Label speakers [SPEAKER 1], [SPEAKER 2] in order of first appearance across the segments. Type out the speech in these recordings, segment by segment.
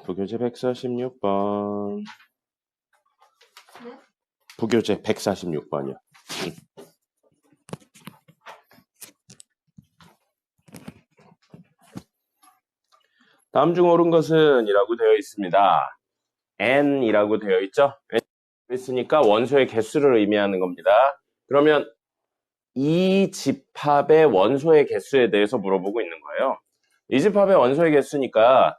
[SPEAKER 1] 부교재 146번.
[SPEAKER 2] 네?
[SPEAKER 1] 부교재 146번이요. 다음 중 옳은 것은 이라고 되어 있습니다. n이라고 되어 있죠? 있으니까 원소의 개수를 의미하는 겁니다. 그러면 이 집합의 원소의 개수에 대해서 물어보고 있는 거예요. 이 집합의 원소의 개수니까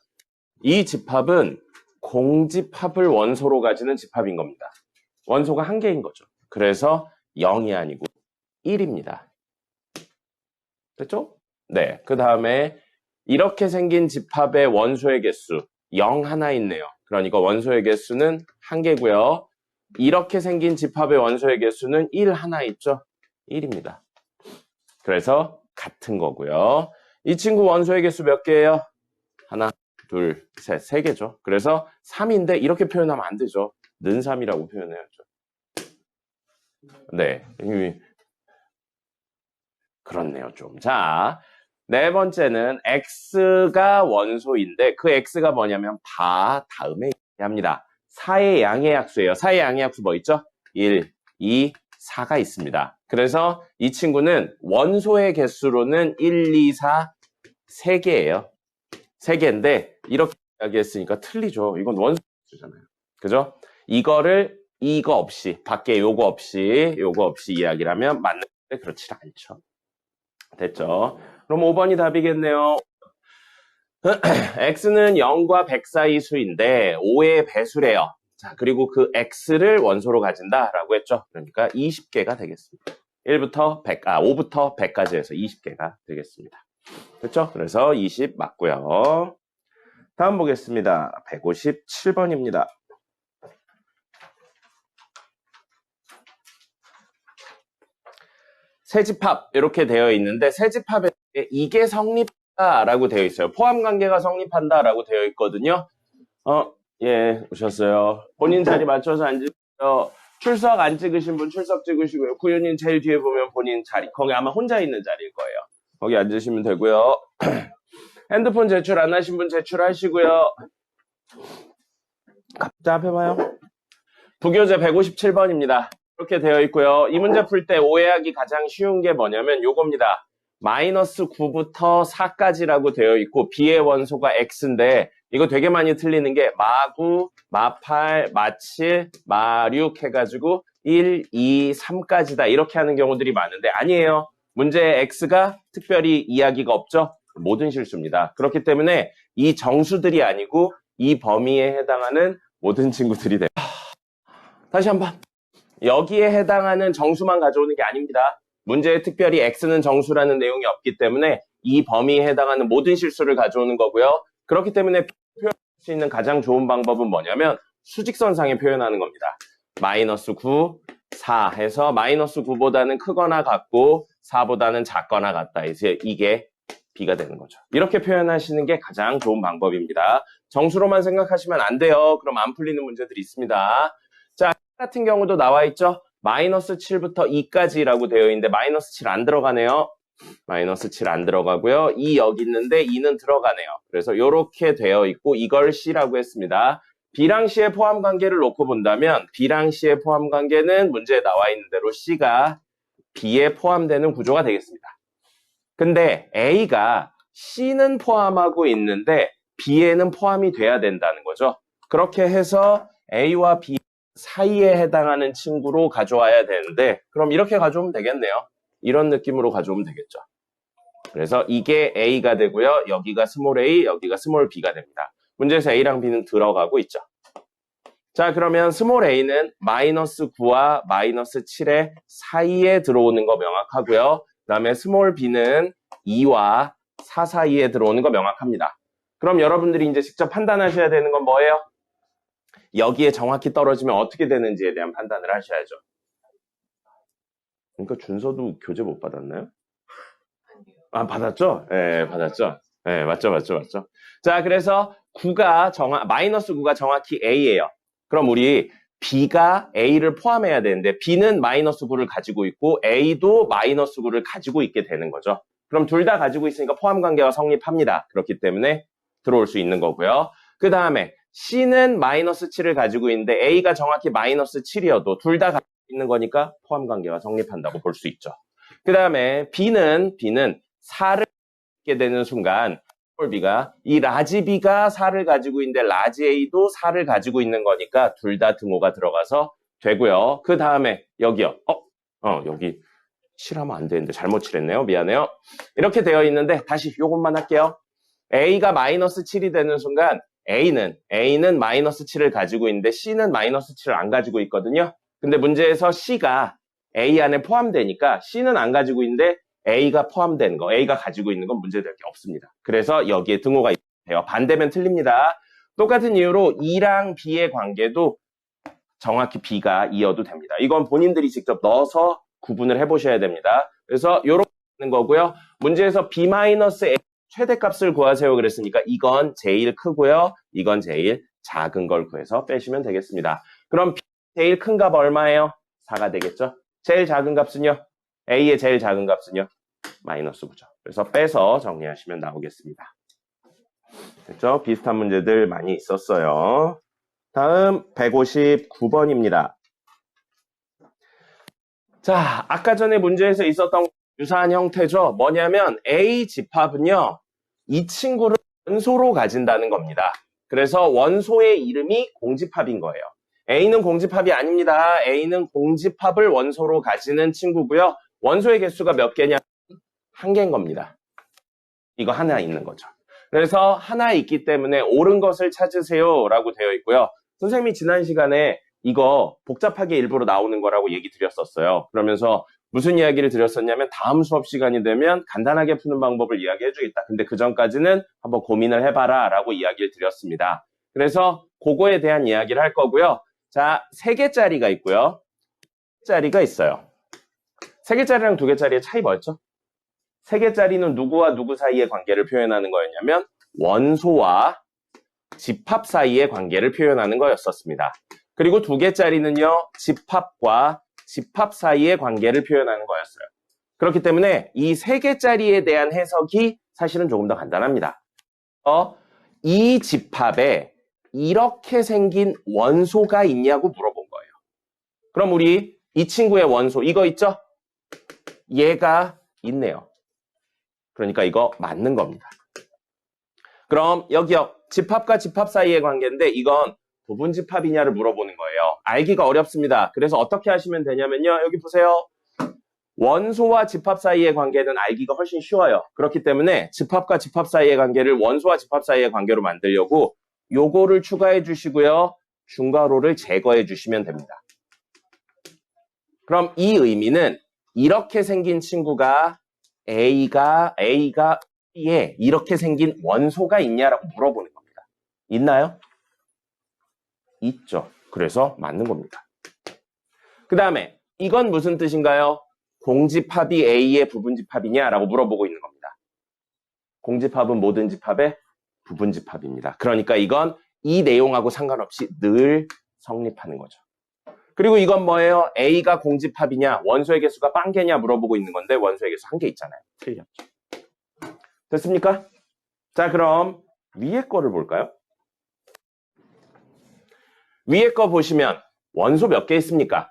[SPEAKER 1] 이 집합은 공집합을 원소로 가지는 집합인 겁니다. 원소가 한 개인 거죠. 그래서 0이 아니고 1입니다. 됐죠? 네. 그 다음에 이렇게 생긴 집합의 원소의 개수 0 하나 있네요. 그러니까 원소의 개수는 한 개고요. 이렇게 생긴 집합의 원소의 개수는 1 하나 있죠? 1입니다. 그래서 같은 거고요. 이 친구 원소의 개수 몇 개예요? 하나, 둘, 셋, 세 개죠. 그래서 3인데 이렇게 표현하면 안 되죠. 는 3이라고 표현해야죠. 네. 그렇네요, 좀. 자, 네 번째는 x가 원소인데 그 x가 뭐냐면 다음에 합니다. 4의 양의 약수예요. 4의 양의 약수 뭐 있죠? 1, 2, 4가 있습니다. 그래서 이 친구는 원소의 개수로는 1, 2, 4, 3개예요. 3개인데 이렇게 이야기했으니까 틀리죠. 이건 원소 개수잖아요. 그죠? 이거를 이거 없이 밖에 요거 없이 이야기를 하면 맞는데 그렇지 않죠. 됐죠? 그럼 5번이 답이겠네요. x는 0과 100 사이 수인데 5의 배수래요. 자, 그리고 그 x를 원소로 가진다라고 했죠. 그러니까 20개가 되겠습니다. 5부터 100까지 해서 20개가 되겠습니다. 됐죠? 그래서 20 맞고요. 다음 보겠습니다. 157번입니다. 세집합 이렇게 되어 있는데 세집합에 이게 성립한다라고 되어 있어요. 포함관계가 성립한다라고 되어 있거든요. 예, 오셨어요. 본인 자리 맞춰서 앉으세요. 출석 안 찍으신 분 출석 찍으시고요. 구윤님 제일 뒤에 보면 본인 자리, 거기 아마 혼자 있는 자리일 거예요. 거기 앉으시면 되고요. 핸드폰 제출 안 하신 분 제출하시고요. 각자 앞에 봐요. 부교재 157번입니다. 이렇게 되어 있고요. 이 문제 풀 때 오해하기 가장 쉬운 게 뭐냐면 요겁니다. 마이너스 9부터 4까지라고 되어 있고 B의 원소가 X인데 이거 되게 많이 틀리는 게 마9, 마8, 마7, 마6 해가지고 1, 2, 3까지다 이렇게 하는 경우들이 많은데 아니에요. 문제에 X가 특별히 이야기가 없죠. 모든 실수입니다. 그렇기 때문에 이 정수들이 아니고 이 범위에 해당하는 모든 친구들이 돼요. 다시 한번. 여기에 해당하는 정수만 가져오는 게 아닙니다. 문제에 특별히 x는 정수라는 내용이 없기 때문에 이 범위에 해당하는 모든 실수를 가져오는 거고요. 그렇기 때문에 표현할 수 있는 가장 좋은 방법은 뭐냐면 수직선상에 표현하는 겁니다. 마이너스 9, 4 해서 마이너스 9보다는 크거나 같고 4보다는 작거나 같다. 이제 이게 b가 되는 거죠. 이렇게 표현하시는 게 가장 좋은 방법입니다. 정수로만 생각하시면 안 돼요. 그럼 안 풀리는 문제들이 있습니다. 자, 같은 경우도 나와 있죠. 마이너스 7부터 2까지라고 되어 있는데 마이너스 7 안 들어가네요. 마이너스 7 안 들어가고요. 2 여기 있는데 2는 들어가네요. 그래서 이렇게 되어 있고 이걸 C라고 했습니다. B랑 C의 포함관계를 놓고 본다면 B랑 C의 포함관계는 문제에 나와 있는 대로 C가 B에 포함되는 구조가 되겠습니다. 근데 A가 C는 포함하고 있는데 B에는 포함이 돼야 된다는 거죠. 그렇게 해서 A와 B 사이에 해당하는 친구로 가져와야 되는데 그럼 이렇게 가져오면 되겠네요. 이런 느낌으로 가져오면 되겠죠. 그래서 이게 A가 되고요. 여기가 스몰 a, 여기가 스몰 b가 됩니다. 문제에서 A랑 B는 들어가고 있죠. 자, 그러면 스몰 a는 마이너스 9와 마이너스 7의 사이에 들어오는 거 명확하고요. 그 다음에 스몰 b는 2와 4 사이에 들어오는 거 명확합니다. 그럼 여러분들이 이제 직접 판단하셔야 되는 건 뭐예요? 여기에 정확히 떨어지면 어떻게 되는지에 대한 판단을 하셔야죠. 그러니까 준서도 교재 못 받았나요? 아, 받았죠? 네, 받았죠? 네, 맞죠. 자, 그래서 마이너스 9가 정확히 A예요. 그럼 우리 B가 A를 포함해야 되는데 B는 마이너스 9를 가지고 있고 A도 마이너스 9를 가지고 있게 되는 거죠. 그럼 둘 다 가지고 있으니까 포함관계가 성립합니다. 그렇기 때문에 들어올 수 있는 거고요. 그 다음에 C는 마이너스 7을 가지고 있는데 A가 정확히 마이너스 7이어도 둘 다 가지고 있는 거니까 포함관계가 성립한다고 볼 수 있죠. 그 다음에 B는 4를 갖게 되는 순간 B가 이 라지 B가 4를 가지고 있는데 라지 A도 4를 가지고 있는 거니까 둘 다 등호가 들어가서 되고요. 그 다음에 여기요. 여기 칠하면 안 되는데 잘못 칠했네요. 미안해요. 이렇게 되어 있는데 다시 요것만 할게요. A가 마이너스 7이 되는 순간 A는 마이너스 7을 가지고 있는데 C는 마이너스 7을 안 가지고 있거든요. 근데 문제에서 C가 A 안에 포함되니까 C는 안 가지고 있는데 A가 포함된 거, A가 가지고 있는 건 문제될 게 없습니다. 그래서 여기에 등호가 돼요. 반대면 틀립니다. 똑같은 이유로 E랑 B의 관계도 정확히 B가 이어도 됩니다. 이건 본인들이 직접 넣어서 구분을 해보셔야 됩니다. 그래서 이렇게 하는 거고요. 문제에서 B-A 최대값을 구하세요 그랬으니까 이건 제일 크고요. 이건 제일 작은 걸 구해서 빼시면 되겠습니다. 그럼 B 제일 큰 값 얼마예요? 4가 되겠죠? 제일 작은 값은요? A의 제일 작은 값은요? 마이너스 9죠. 그래서 빼서 정리하시면 나오겠습니다. 됐죠? 비슷한 문제들 많이 있었어요. 다음 159번입니다. 자, 아까 전에 문제에서 있었던 유사한 형태죠. 뭐냐면 A 집합은요. 이 친구를 원소로 가진다는 겁니다. 그래서 원소의 이름이 공집합인 거예요. A는 공집합이 아닙니다. A는 공집합을 원소로 가지는 친구고요. 원소의 개수가 몇 개냐? 한 개인 겁니다. 이거 하나 있는 거죠. 그래서 하나 있기 때문에 옳은 것을 찾으세요 라고 되어 있고요. 선생님이 지난 시간에 이거 복잡하게 일부러 나오는 거라고 얘기 드렸었어요. 그러면서 무슨 이야기를 드렸었냐면 다음 수업 시간이 되면 간단하게 푸는 방법을 이야기해 주겠다. 근데 그 전까지는 한번 고민을 해봐라 라고 이야기를 드렸습니다. 그래서 그거에 대한 이야기를 할 거고요. 자, 3개짜리가 있고요. 3개짜리가 있어요. 3개짜리랑 2개짜리의 차이 뭐였죠? 3개짜리는 누구와 누구 사이의 관계를 표현하는 거였냐면 원소와 집합 사이의 관계를 표현하는 거였었습니다. 그리고 2개짜리는요. 집합과 집합 사이의 관계를 표현하는 거였어요. 그렇기 때문에 이 3개짜리에 대한 해석이 사실은 조금 더 간단합니다. 이 집합에 이렇게 생긴 원소가 있냐고 물어본 거예요. 그럼 우리 이 친구의 원소 이거 있죠? 얘가 있네요. 그러니까 이거 맞는 겁니다. 그럼 여기요. 집합과 집합 사이의 관계인데 이건 부분집합이냐를 물어보는 거예요. 알기가 어렵습니다. 그래서 어떻게 하시면 되냐면요. 여기 보세요. 원소와 집합 사이의 관계는 알기가 훨씬 쉬워요. 그렇기 때문에 집합과 집합 사이의 관계를 원소와 집합 사이의 관계로 만들려고 요거를 추가해 주시고요. 중괄호를 제거해 주시면 됩니다. 그럼 이 의미는 이렇게 생긴 친구가 A가 B에 이렇게 생긴 원소가 있냐라고 물어보는 겁니다. 있나요? 있죠. 그래서 맞는 겁니다. 그 다음에 이건 무슨 뜻인가요? 공집합이 A의 부분집합이냐라고 물어보고 있는 겁니다. 공집합은 모든 집합의 부분집합입니다. 그러니까 이건 이 내용하고 상관없이 늘 성립하는 거죠. 그리고 이건 뭐예요? A가 공집합이냐 원소의 개수가 빵개냐 물어보고 있는 건데 원소의 개수 1개 있잖아요. 틀렸죠. 됐습니까? 자, 그럼 위에 거를 볼까요? 위에 거 보시면 원소 몇 개 있습니까?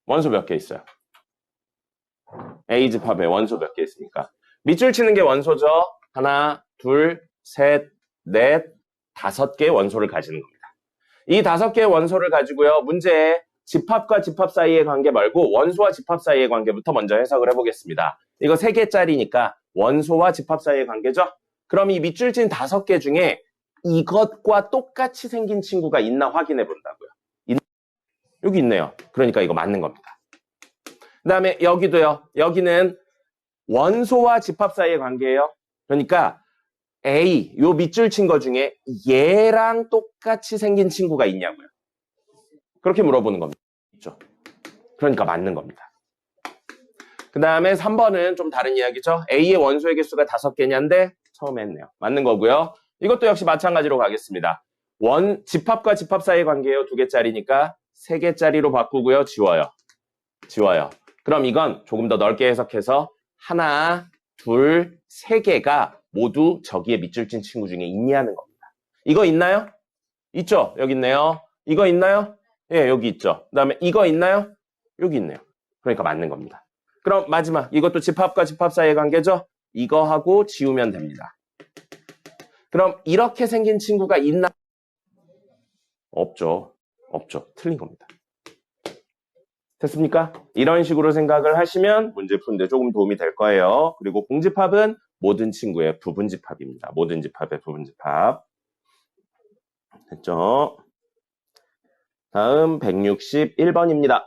[SPEAKER 1] 원소 몇 개 있어요? A집합에 원소 몇 개 있습니까? 밑줄 치는 게 원소죠. 하나, 둘, 셋, 넷, 5개의 원소를 가지는 겁니다. 이 5개의 원소를 가지고요. 문제에 집합과 집합 사이의 관계 말고 원소와 집합 사이의 관계부터 먼저 해석을 해보겠습니다. 이거 3개짜리니까 원소와 집합 사이의 관계죠? 그럼 이 밑줄 친 5개 중에 이것과 똑같이 생긴 친구가 있나 확인해 본다고요. 여기 있네요. 그러니까 이거 맞는 겁니다. 그 다음에 여기도요. 여기는 원소와 집합 사이의 관계예요. 그러니까 A, 요 밑줄 친 거 중에 얘랑 똑같이 생긴 친구가 있냐고요. 그렇게 물어보는 겁니다. 있죠. 그러니까 맞는 겁니다. 그 다음에 3번은 좀 다른 이야기죠. A의 원소의 개수가 5개냐인데 처음에 했네요. 맞는 거고요. 이것도 역시 마찬가지로 가겠습니다. 집합과 집합 사이의 관계예요. 2개짜리니까 3개짜리로 바꾸고요. 지워요. 그럼 이건 조금 더 넓게 해석해서 하나, 둘, 3개가 모두 저기에 밑줄 친 친구 중에 있냐는 겁니다. 이거 있나요? 있죠? 여기 있네요. 이거 있나요? 예, 여기 있죠. 그 다음에 이거 있나요? 여기 있네요. 그러니까 맞는 겁니다. 그럼 마지막, 이것도 집합과 집합 사이의 관계죠? 이거하고 지우면 됩니다. 그럼 이렇게 생긴 친구가 있나? 없죠. 없죠. 틀린 겁니다. 됐습니까? 이런 식으로 생각을 하시면 문제 푸는데 조금 도움이 될 거예요. 그리고 공집합은 모든 친구의 부분집합입니다. 모든 집합의 부분집합. 됐죠? 다음 161번입니다.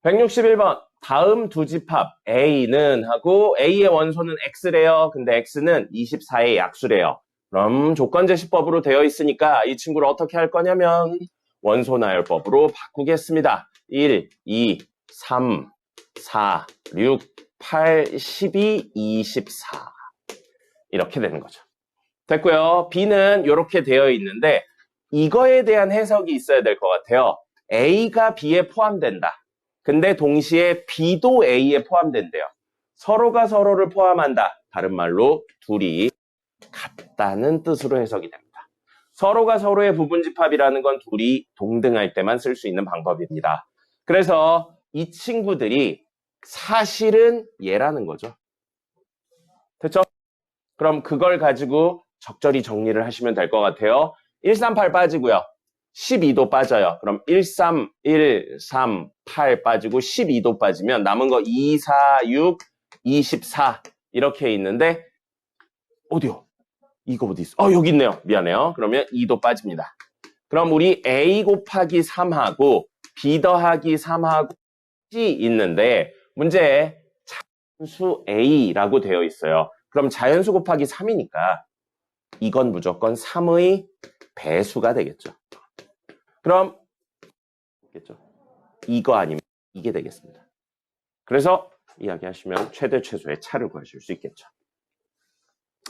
[SPEAKER 1] 161번. 다음 두 집합 A는 하고 A의 원소는 X래요. 근데 X는 24의 약수래요. 그럼 조건제시법으로 되어 있으니까 이 친구를 어떻게 할 거냐면 원소나열법으로 바꾸겠습니다. 1, 2, 3, 4, 6, 8, 12, 24 이렇게 되는 거죠. 됐고요. B는 이렇게 되어 있는데 이거에 대한 해석이 있어야 될 것 같아요. A가 B에 포함된다. 근데 동시에 B도 A에 포함된대요. 서로가 서로를 포함한다. 다른 말로 둘이 같다는 뜻으로 해석이 됩니다. 서로가 서로의 부분집합이라는 건 둘이 동등할 때만 쓸 수 있는 방법입니다. 그래서 이 친구들이 사실은 얘라는 거죠. 됐죠? 그럼 그걸 가지고 적절히 정리를 하시면 될 것 같아요. 138 빠지고요. 12도 빠져요. 그럼 13, 1, 3, 8 빠지고 12도 빠지면 남은 거 2, 4, 6, 24 이렇게 있는데 어디요? 이거 어디 있어? 여기 있네요. 미안해요. 그러면 2도 빠집니다. 그럼 우리 A 곱하기 3하고 B 더하기 3하고 C 있는데 문제에 자연수 A라고 되어 있어요. 그럼 자연수 곱하기 3이니까 이건 무조건 3의 배수가 되겠죠. 그럼 이거 아니면 이게 되겠습니다. 그래서 이야기하시면 최대 최소의 차를 구하실 수 있겠죠.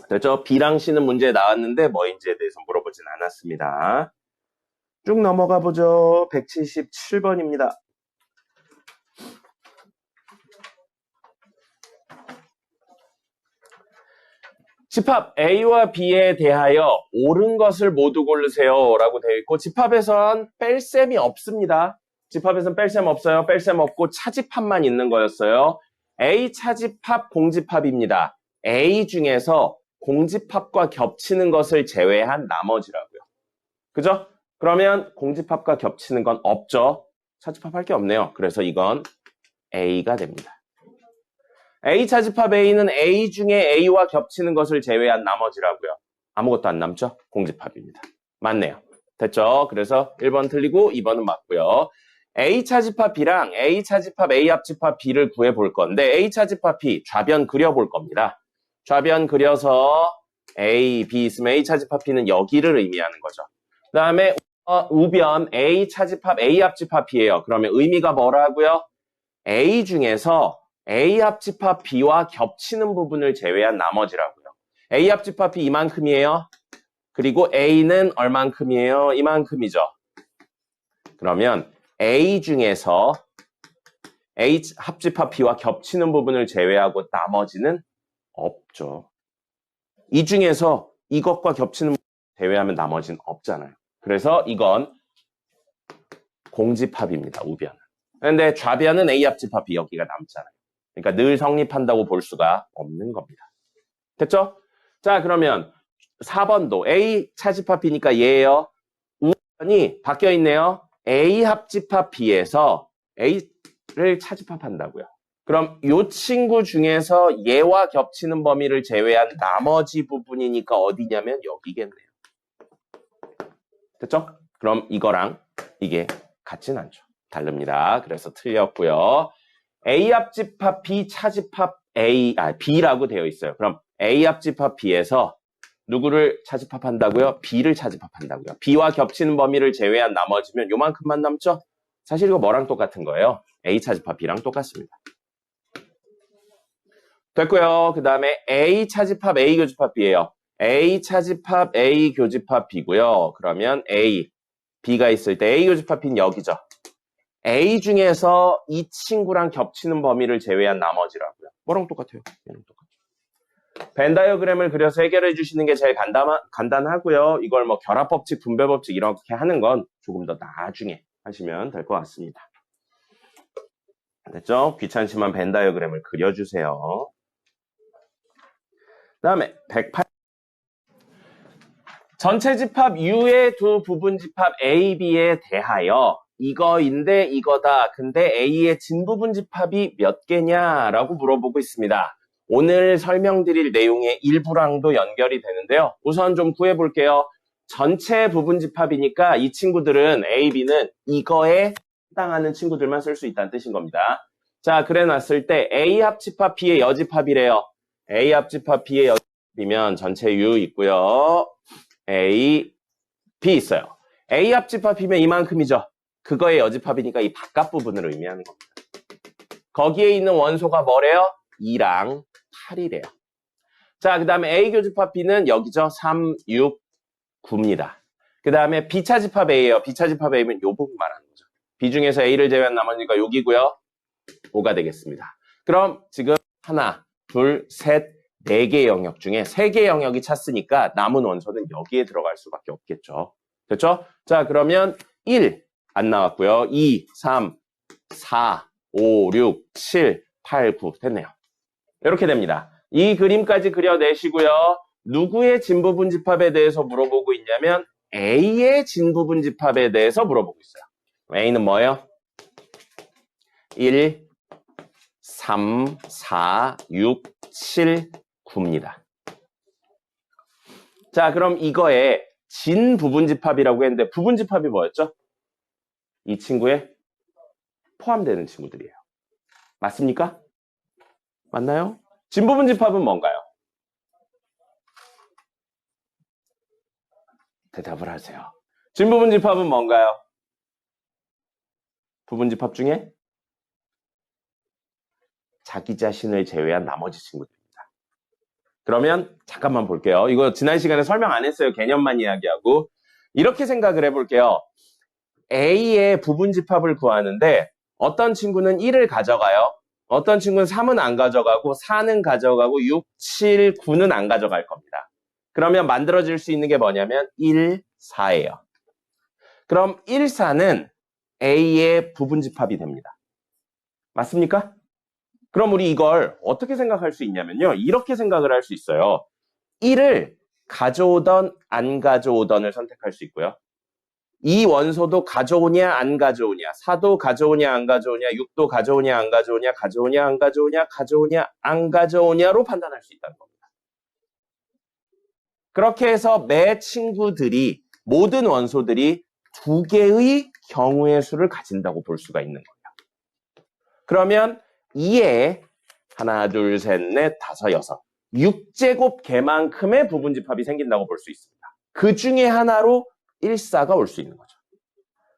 [SPEAKER 1] 됐죠? B랑 C는 문제에 나왔는데 뭐인지에 대해서 물어보진 않았습니다. 쭉 넘어가 보죠. 177번입니다. 집합 A와 B에 대하여 옳은 것을 모두 고르세요 라고 되어 있고 집합에선 뺄셈이 없습니다. 집합에선 뺄셈 없어요. 뺄셈 없고 차집합만 있는 거였어요. A 차집합 공집합입니다. A 중에서 공집합과 겹치는 것을 제외한 나머지라고요. 그죠? 그러면 공집합과 겹치는 건 없죠. 차집합 할 게 없네요. 그래서 이건 A가 됩니다. A 차집합 A는 A 중에 A와 겹치는 것을 제외한 나머지라고요. 아무것도 안 남죠? 공집합입니다. 맞네요. 됐죠? 그래서 1번 틀리고 2번은 맞고요. A 차집합 B랑 A 차집합 A 합집합 B를 구해볼 건데 A 차집합 B 좌변 그려볼 겁니다. 좌변 그려서 A, B 있으면 A 차집합 B는 여기를 의미하는 거죠. 그 다음에 우변 A 차집합 A 합집합 B예요. 그러면 의미가 뭐라고요? A 중에서 A 합집합 B와 겹치는 부분을 제외한 나머지라고요. A 합집합 B 이만큼이에요. 그리고 A는 얼만큼이에요? 이만큼이죠. 그러면 A 중에서 A 합집합 B와 겹치는 부분을 제외하고 나머지는 없죠. 이 중에서 이것과 겹치는 부분을 제외하면 나머지는 없잖아요. 그래서 이건 공집합입니다. 우변은. 그런데 좌변은 A 합집합 B 여기가 남잖아요. 그러니까 늘 성립한다고 볼 수가 없는 겁니다. 됐죠? 자, 그러면 4번도 A 차집합 B니까 얘예요. 우변이 바뀌어 있네요. A 합집합 B에서 A를 차집합한다고요. 그럼 이 친구 중에서 얘와 겹치는 범위를 제외한 나머지 부분이니까 어디냐면 여기겠네요. 됐죠? 그럼 이거랑 이게 같진 않죠. 다릅니다. 그래서 틀렸고요. A 합집합 B 차집합 B라고 되어 있어요. 그럼 A 합집합 B에서 누구를 차집합한다고요? B를 차집합한다고요. B와 겹치는 범위를 제외한 나머지면 요만큼만 남죠? 사실 이거 뭐랑 똑같은 거예요? A 차집합 B랑 똑같습니다. 됐고요. 그 다음에 A 차집합 A 교집합 B예요. A 차집합 A 교집합 B고요. 그러면 A, B가 있을 때 A 교집합 B는 여기죠. A 중에서 이 친구랑 겹치는 범위를 제외한 나머지라고요. 뭐랑 똑같아요? 얘랑 똑같죠. 벤 다이어그램을 그려서 해결해 주시는 게 제일 간단하고요. 이걸 뭐 결합법칙, 분배법칙 이렇게 하는 건 조금 더 나중에 하시면 될 것 같습니다. 됐죠? 귀찮지만 벤 다이어그램을 그려주세요. 그 다음에 108. 전체 집합 U의 두 부분 집합 A, B에 대하여 이거인데 이거다. 근데 A의 진부분 집합이 몇 개냐라고 물어보고 있습니다. 오늘 설명드릴 내용의 일부랑도 연결이 되는데요. 우선 좀 구해볼게요. 전체 부분 집합이니까 이 친구들은 A, B는 이거에 해당하는 친구들만 쓸 수 있다는 뜻인 겁니다. 자, 그래 놨을 때 A 합집합 B의 여집합이래요. A 합집합 B의 여집합이면 전체 U 있고요. A, B 있어요. A 합집합이면 이만큼이죠. 그거의 여집합이니까 이 바깥 부분을 의미하는 겁니다. 거기에 있는 원소가 뭐래요? 2랑 8이래요. 자, 그 다음에 A 교집합 B는 여기죠. 3, 6, 9입니다. 그 다음에 B차 집합 A예요. B차 집합 A면 요 부분 말하는 거죠. B 중에서 A를 제외한 나머지가 여기고요. 5가 되겠습니다. 그럼 지금 하나, 둘, 셋, 4개의 영역 중에 3개의 영역이 찼으니까 남은 원소는 여기에 들어갈 수밖에 없겠죠. 됐죠? 자, 그러면 1 안 나왔고요. 2, 3, 4, 5, 6, 7, 8, 9 됐네요. 이렇게 됩니다. 이 그림까지 그려내시고요. 누구의 진부분 집합에 대해서 물어보고 있냐면 A의 진부분 집합에 대해서 물어보고 있어요. A는 뭐예요? 1, 3, 4, 6, 7, 9입니다. 자, 그럼 이거에 진부분집합이라고 했는데 부분집합이 뭐였죠? 이 친구에 포함되는 친구들이에요. 맞습니까? 맞나요? 진부분집합은 뭔가요? 대답을 하세요. 진부분집합은 뭔가요? 부분집합 중에 자기 자신을 제외한 나머지 친구들입니다. 그러면 잠깐만 볼게요. 이거 지난 시간에 설명 안 했어요. 개념만 이야기하고. 이렇게 생각을 해볼게요. A의 부분집합을 구하는데 어떤 친구는 1을 가져가요. 어떤 친구는 3은 안 가져가고 4는 가져가고 6, 7, 9는 안 가져갈 겁니다. 그러면 만들어질 수 있는 게 뭐냐면 1, 4예요. 그럼 1, 4는 A의 부분집합이 됩니다. 맞습니까? 그럼 우리 이걸 어떻게 생각할 수 있냐면요. 이렇게 생각을 할 수 있어요. 1을 가져오던 안 가져오던을 선택할 수 있고요. 이 원소도 가져오냐 안 가져오냐, 4도 가져오냐 안 가져오냐, 6도 가져오냐 안 가져오냐, 가져오냐 안 가져오냐, 가져오냐 안 가져오냐로 판단할 수 있다는 겁니다. 그렇게 해서 매 친구들이, 모든 원소들이 2개의 경우의 수를 가진다고 볼 수가 있는 거예요. 그러면 2에 하나, 둘, 셋, 넷, 다섯, 여섯 6제곱 개만큼의 부분집합이 생긴다고 볼 수 있습니다. 그 중에 하나로 1사가 올 수 있는 거죠.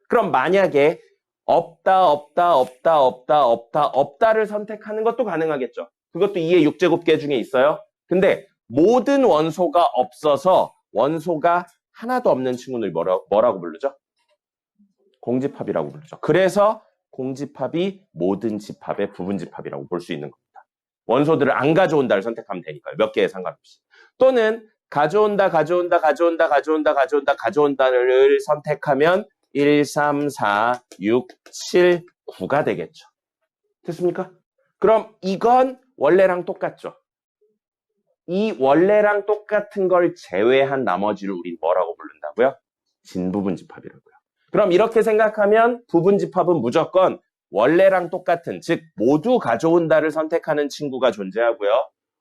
[SPEAKER 1] 그럼 만약에 없다를 선택하는 것도 가능하겠죠. 그것도 2의 6제곱개 중에 있어요. 근데 모든 원소가 없어서 원소가 하나도 없는 친구를 뭐라고 부르죠? 공집합이라고 부르죠. 그래서 공집합이 모든 집합의 부분집합이라고 볼 수 있는 겁니다. 원소들을 안 가져온다를 선택하면 되니까요. 몇 개에 상관없이. 또는 가져온다를 선택하면 1, 3, 4, 6, 7, 9가 되겠죠. 됐습니까? 그럼 이건 원래랑 똑같죠. 이 원래랑 똑같은 걸 제외한 나머지를 우린 뭐라고 부른다고요? 진부분집합이라고요. 그럼 이렇게 생각하면 부분집합은 무조건 원래랑 똑같은, 즉 모두 가져온다를 선택하는 친구가 존재하고요.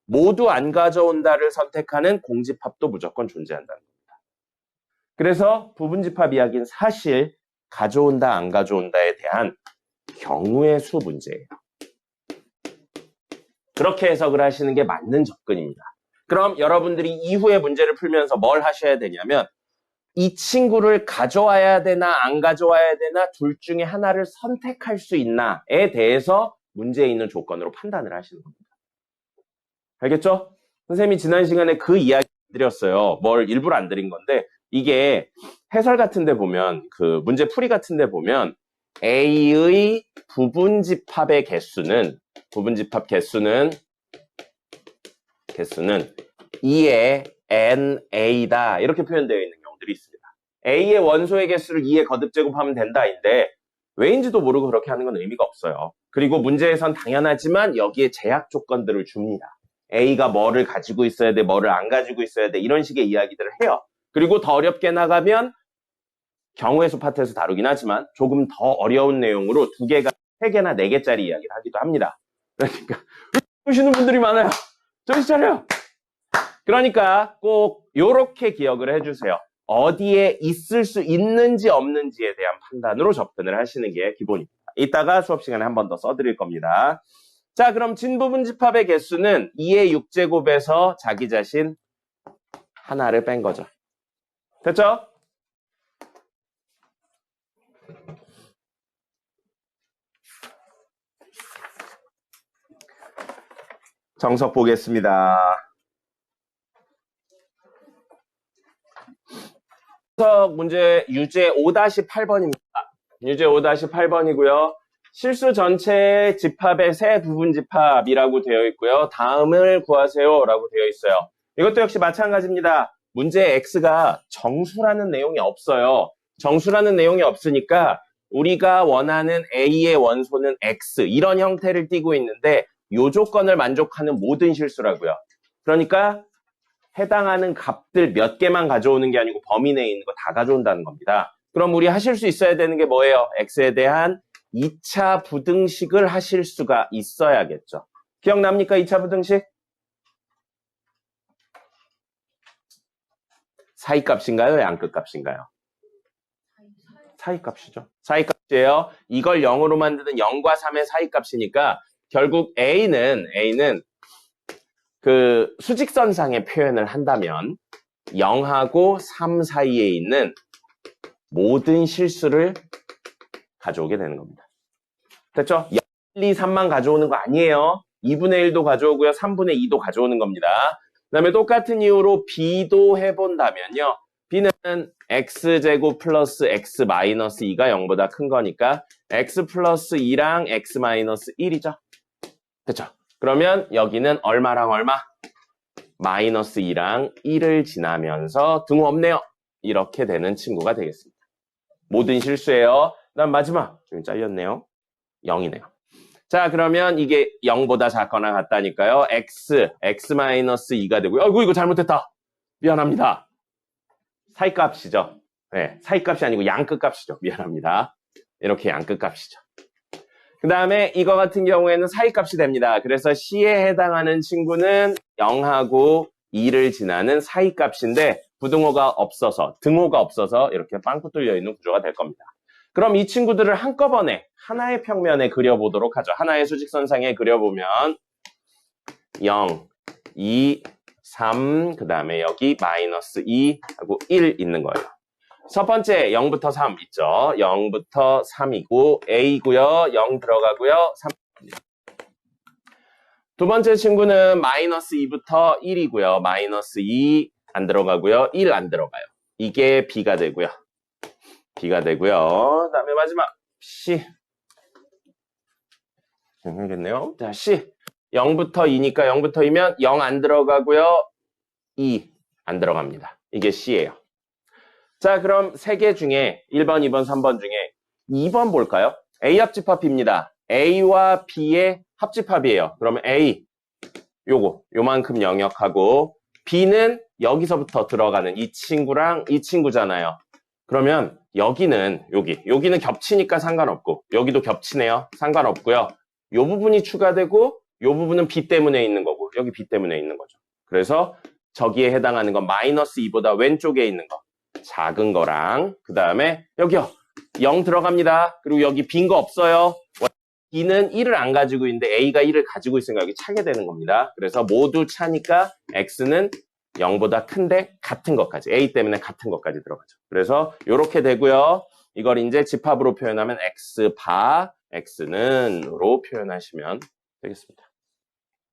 [SPEAKER 1] 모두 안 가져온다를 선택하는 공집합도 무조건 존재한다는 겁니다. 그래서 부분집합 이야기는 사실 가져온다 안 가져온다에 대한 경우의 수 문제예요. 그렇게 해석을 하시는 게 맞는 접근입니다. 그럼 여러분들이 이후에 문제를 풀면서 뭘 하셔야 되냐면 이 친구를 가져와야 되나 안 가져와야 되나 둘 중에 하나를 선택할 수 있나에 대해서 문제에 있는 조건으로 판단을 하시는 겁니다. 알겠죠? 선생님이 지난 시간에 그 이야기 드렸어요. 뭘 일부러 안 드린 건데 이게 해설 같은 데 보면 그 문제 풀이 같은 데 보면 A의 부분집합 개수는 개수는 2의 NA다. 이렇게 표현되어 있는 경우들이 있습니다. A의 원소의 개수를 2에 거듭 제곱하면 된다인데 왜인지도 모르고 그렇게 하는 건 의미가 없어요. 그리고 문제에선 당연하지만 여기에 제약 조건들을 줍니다. A가 뭐를 가지고 있어야 돼, 뭐를 안 가지고 있어야 돼, 이런 식의 이야기들을 해요. 그리고 더 어렵게 나가면 경우의 수 파트에서 다루긴 하지만 조금 더 어려운 내용으로 2개가 3개나 4개짜리 이야기를 하기도 합니다. 그러니까 보시는 분들이 많아요. 정신 차려요. 그러니까 꼭 이렇게 기억을 해주세요. 어디에 있을 수 있는지 없는지에 대한 판단으로 접근을 하시는 게 기본입니다. 이따가 수업 시간에 한 번 더 써드릴 겁니다. 자, 그럼 진부분집합의 개수는 2의 6제곱에서 자기 자신 하나를 뺀 거죠. 됐죠? 정석 보겠습니다. 정석 문제 유제 5-8번입니다. 유제 5-8번이고요. 실수 전체의 집합의 세 부분 집합이라고 되어 있고요. 다음을 구하세요 라고 되어 있어요. 이것도 역시 마찬가지입니다. 문제에 x가 정수라는 내용이 없어요. 정수라는 내용이 없으니까 우리가 원하는 a의 원소는 x 이런 형태를 띠고 있는데 이 조건을 만족하는 모든 실수라고요. 그러니까 해당하는 값들 몇 개만 가져오는 게 아니고 범위 내에 있는 거 다 가져온다는 겁니다. 그럼 우리 하실 수 있어야 되는 게 뭐예요? x에 대한 2차 부등식을 하실 수가 있어야겠죠. 기억납니까? 2차 부등식? 사이값인가요? 양끝값인가요? 사이값이죠. 사이값이에요. 이걸 0으로 만드는 0과 3의 사이값이니까 결국 A는 그 수직선상의 표현을 한다면 0하고 3 사이에 있는 모든 실수를 가져오게 되는 겁니다. 됐죠? 1, 2, 3만 가져오는 거 아니에요. 2분의 1도 가져오고요. 3분의 2도 가져오는 겁니다. 그 다음에 똑같은 이유로 B도 해본다면요. B는 X제곱 플러스 X 마이너스 2가 0보다 큰 거니까 X 플러스 2랑 X 마이너스 1이죠. 됐죠? 그러면 여기는 얼마랑 얼마? 마이너스 2랑 1을 지나면서 등호 없네요. 이렇게 되는 친구가 되겠습니다. 모든 실수예요. 그다음 마지막. 좀 잘렸네요. 0이네요. 자, 그러면 이게 0보다 작거나 같다니까요. X 마이너스 2가 되고요. 아이고, 이거 잘못했다. 미안합니다. 사이값이죠. 네, 사이값이 아니고 양끝값이죠. 미안합니다. 이렇게 양끝값이죠. 그 다음에 이거 같은 경우에는 사이값이 됩니다. 그래서 C에 해당하는 친구는 0하고 2를 지나는 사이값인데 부등호가 없어서, 등호가 없어서 이렇게 빵꾸 뚫려 있는 구조가 될 겁니다. 그럼 이 친구들을 한꺼번에 하나의 평면에 그려보도록 하죠. 하나의 수직선상에 그려보면 0, 2, 3, 그 다음에 여기 마이너스 2 하고 1 있는 거예요. 첫 번째 0부터 3 있죠. 0부터 3이고 A고요. 0 들어가고요. 3. 두 번째 친구는 마이너스 2부터 1이고요. 마이너스 2 안 들어가고요. 1 안 들어가요. 이게 B가 되고요. B가 되고요. 그 다음에 마지막 C. 되겠네요. 자, C. 0부터 2니까 0부터 2면 0 안 들어가고요. 2 안 들어갑니다. 이게 C예요. 자, 그럼 3개 중에 1번, 2번, 3번 중에 2번 볼까요? A 합집합입니다. A와 B의 합집합이에요. 그러면 A, 요만큼 영역하고 B는 여기서부터 들어가는 이 친구랑 이 친구잖아요. 그러면 여기는 여기는 겹치니까 상관없고 여기도 겹치네요. 상관없고요. 요 부분이 추가되고 요 부분은 B 때문에 있는 거고 여기 B 때문에 있는 거죠. 그래서 저기에 해당하는 건 마이너스 2보다 왼쪽에 있는 거 작은 거랑 그 다음에 여기요 0 들어갑니다. 그리고 여기 빈 거 없어요. B는 1을 안 가지고 있는데 A가 1을 가지고 있으니까 여기 차게 되는 겁니다. 그래서 모두 차니까 X는 0보다 큰데 같은 것까지 A 때문에 같은 것까지 들어가죠. 그래서 이렇게 되고요. 이걸 이제 집합으로 표현하면 X바 X는으로 표현하시면 되겠습니다.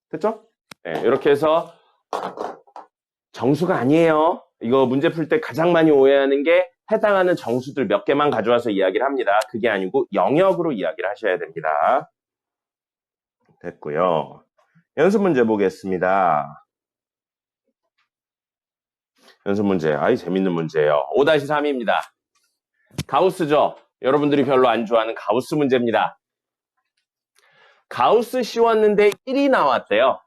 [SPEAKER 1] 됐죠? 네, 이렇게 해서 정수가 아니에요. 이거 문제 풀 때 가장 많이 오해하는 게 해당하는 정수들 몇 개만 가져와서 이야기를 합니다. 그게 아니고 영역으로 이야기를 하셔야 됩니다. 됐고요. 연습 문제 보겠습니다. 연습 문제. 아이, 재밌는 문제예요. 5-3입니다. 가우스죠. 여러분들이 별로 안 좋아하는 가우스 문제입니다. 가우스 씌웠는데 1이 나왔대요.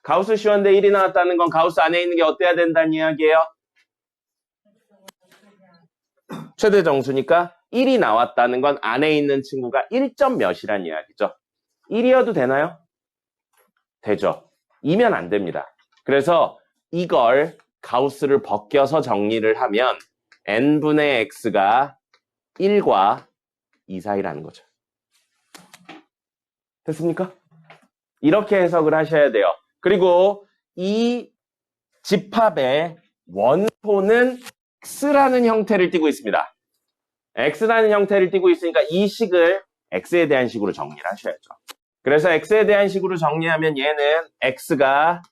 [SPEAKER 1] 가우스 씌웠는데 1이 나왔다는 건 가우스 안에 있는 게 어때야 된다는 이야기예요? 최대 정수니까 1이 나왔다는 건 안에 있는 친구가 1점 몇이란 이야기죠. 1이어도 되나요? 되죠. 2면 안 됩니다. 그래서 이걸 가우스를 벗겨서 정리를 하면 n분의 x가 1과 2 사이라는 거죠. 됐습니까? 이렇게 해석을 하셔야 돼요. 그리고 이 집합의 원소는 x라는 형태를 띠고 있습니다. x라는 형태를 띠고 있으니까 이 식을 x에 대한 식으로 정리를 하셔야죠. 그래서 x에 대한 식으로 정리하면 얘는 x가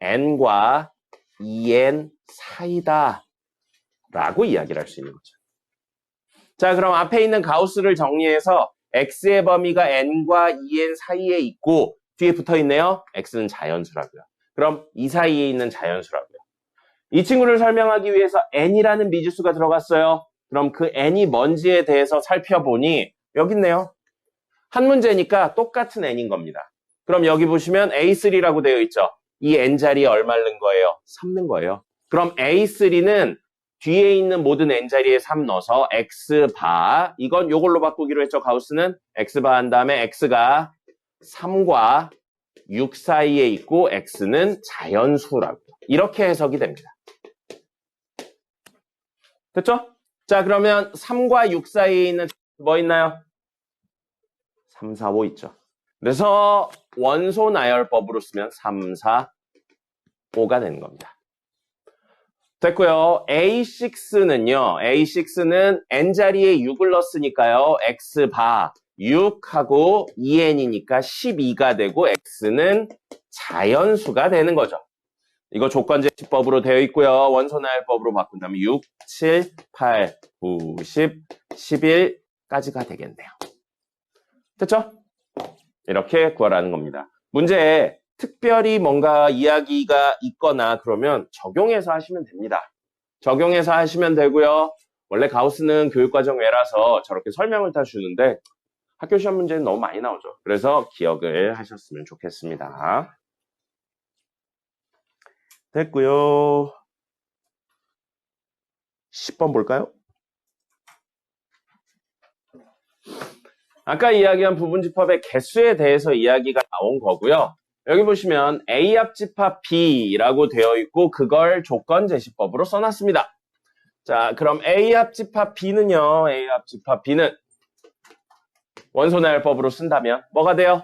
[SPEAKER 1] n과 2n 사이다 라고 이야기를 할 수 있는 거죠. 자, 그럼 앞에 있는 가우스를 정리해서 x의 범위가 n과 2n 사이에 있고 뒤에 붙어있네요. x는 자연수라고요. 그럼 이 사이에 있는 자연수라고요. 이 친구를 설명하기 위해서 n이라는 미지수가 들어갔어요. 그럼 그 n이 뭔지에 대해서 살펴보니 여기 있네요. 한 문제니까 똑같은 n인 겁니다. 그럼 여기 보시면 A3라고 되어 있죠. 이 n자리에 얼마를 넣은 거예요? 3 넣은 거예요. 그럼 A3는 뒤에 있는 모든 n자리에 3 넣어서 x바, 이건 요걸로 바꾸기로 했죠. 가우스는 x바 한 다음에 x가 3과 6 사이에 있고 x는 자연수라고. 이렇게 해석이 됩니다. 됐죠? 자, 그러면 3과 6 사이에 있는 뭐 있나요? 3, 4, 5 있죠. 그래서 원소 나열법으로 쓰면 3, 4, 5가 되는 겁니다. 됐고요. A6는요. A6는 n자리에 6을 넣었으니까요. x바 6하고 2n이니까 12가 되고 x는 자연수가 되는 거죠. 이거 조건제시법으로 되어 있고요. 원소나열법으로 바꾼다면 6, 7, 8, 9, 10, 11까지가 되겠네요. 됐죠? 이렇게 구하라는 겁니다. 문제에 특별히 뭔가 이야기가 있거나 그러면 적용해서 하시면 됩니다. 적용해서 하시면 되고요. 원래 가우스는 교육과정 외라서 저렇게 설명을 다 주는데 학교 시험 문제는 너무 많이 나오죠. 그래서 기억을 하셨으면 좋겠습니다. 됐고요. 10번 볼까요? 아까 이야기한 부분집합의 개수에 대해서 이야기가 나온 거고요. 여기 보시면 A합집합 B라고 되어 있고 그걸 조건제시법으로 써놨습니다. 자, 그럼 A합집합 B는요. A합집합 B는 원소나열법으로 쓴다면 뭐가 돼요?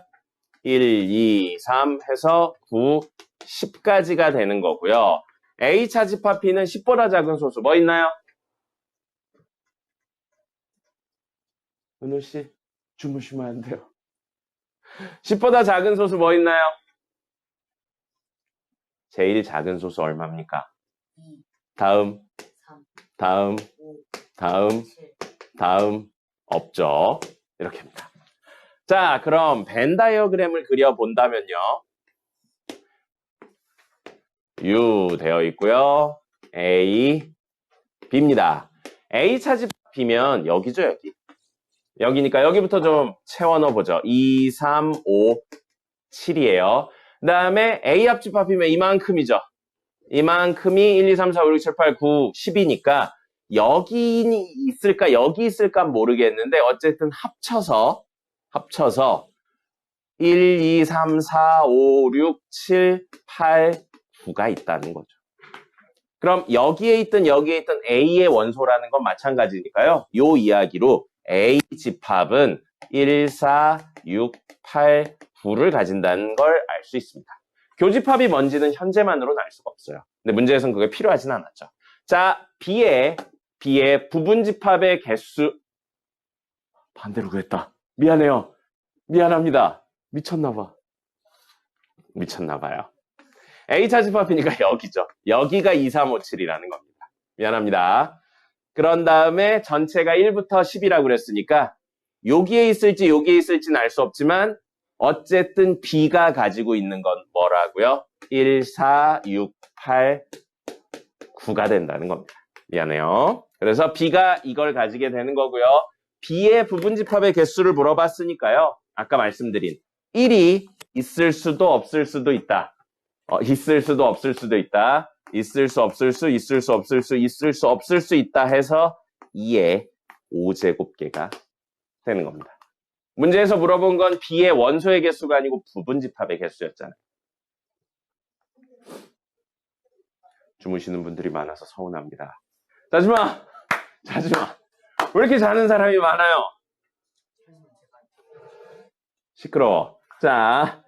[SPEAKER 1] 1, 2, 3 해서 9, 10까지가 되는 거고요. H차집합 B는 10보다 작은 소수 뭐 있나요? 은우씨 주무시면 안 돼요. 10보다 작은 소수 뭐 있나요? 제일 작은 소수 얼마입니까?
[SPEAKER 2] 2,
[SPEAKER 1] 다음,
[SPEAKER 2] 3,
[SPEAKER 1] 다음,
[SPEAKER 2] 5,
[SPEAKER 1] 다음,
[SPEAKER 2] 7.
[SPEAKER 1] 다음 없죠. 이렇게 합니다. 자, 그럼 벤 다이어그램을 그려본다면요. U 되어 있고요. A, B입니다. A 차집합 B면 여기죠, 여기. 여기니까 여기부터 좀 채워 넣어보죠. 2, 3, 5, 7이에요. 그 다음에 A 합집합 B면 이만큼이죠. 이만큼이 1, 2, 3, 4, 5, 6, 7, 8, 9, 10이니까 여기 있을까 여기 있을까 모르겠는데 어쨌든 합쳐서 1, 2, 3, 4, 5, 6, 7, 8, 9가 있다는 거죠. 그럼 여기에 있든 A의 원소라는 건 마찬가지니까요. 요 이야기로 A 집합은 1, 4, 6, 8, 9를 가진다는 걸 알 수 있습니다. 교집합이 뭔지는 현재만으로는 알 수가 없어요. 근데 문제에서는 그게 필요하진 않았죠. 자, B의 부분집합의 개수 반대로 그랬다. 미안해요. 미안합니다. 미쳤나봐요. A차집합이니까 여기죠. 여기가 2, 3, 5, 7이라는 겁니다. 미안합니다. 그런 다음에 전체가 1부터 10이라고 그랬으니까 여기에 있을지는 알 수 없지만 어쨌든 B가 가지고 있는 건 뭐라고요? 1, 4, 6, 8, 9가 된다는 겁니다. 미안해요. 그래서 B가 이걸 가지게 되는 거고요. B의 부분집합의 개수를 물어봤으니까요. 아까 말씀드린 1이 있을 수도 없을 수도 있다. 있을 수도 없을 수도 있다. 있을 수 없을 수 있을 수 없을 수 있을 수 없을 수 있다 해서 2의 5제곱계가 되는 겁니다. 문제에서 물어본 건 B의 원소의 개수가 아니고 부분집합의 개수였잖아요. 주무시는 분들이 많아서 서운합니다. 자지마! 자지마! 왜 이렇게 자는 사람이 많아요? 시끄러워. 자,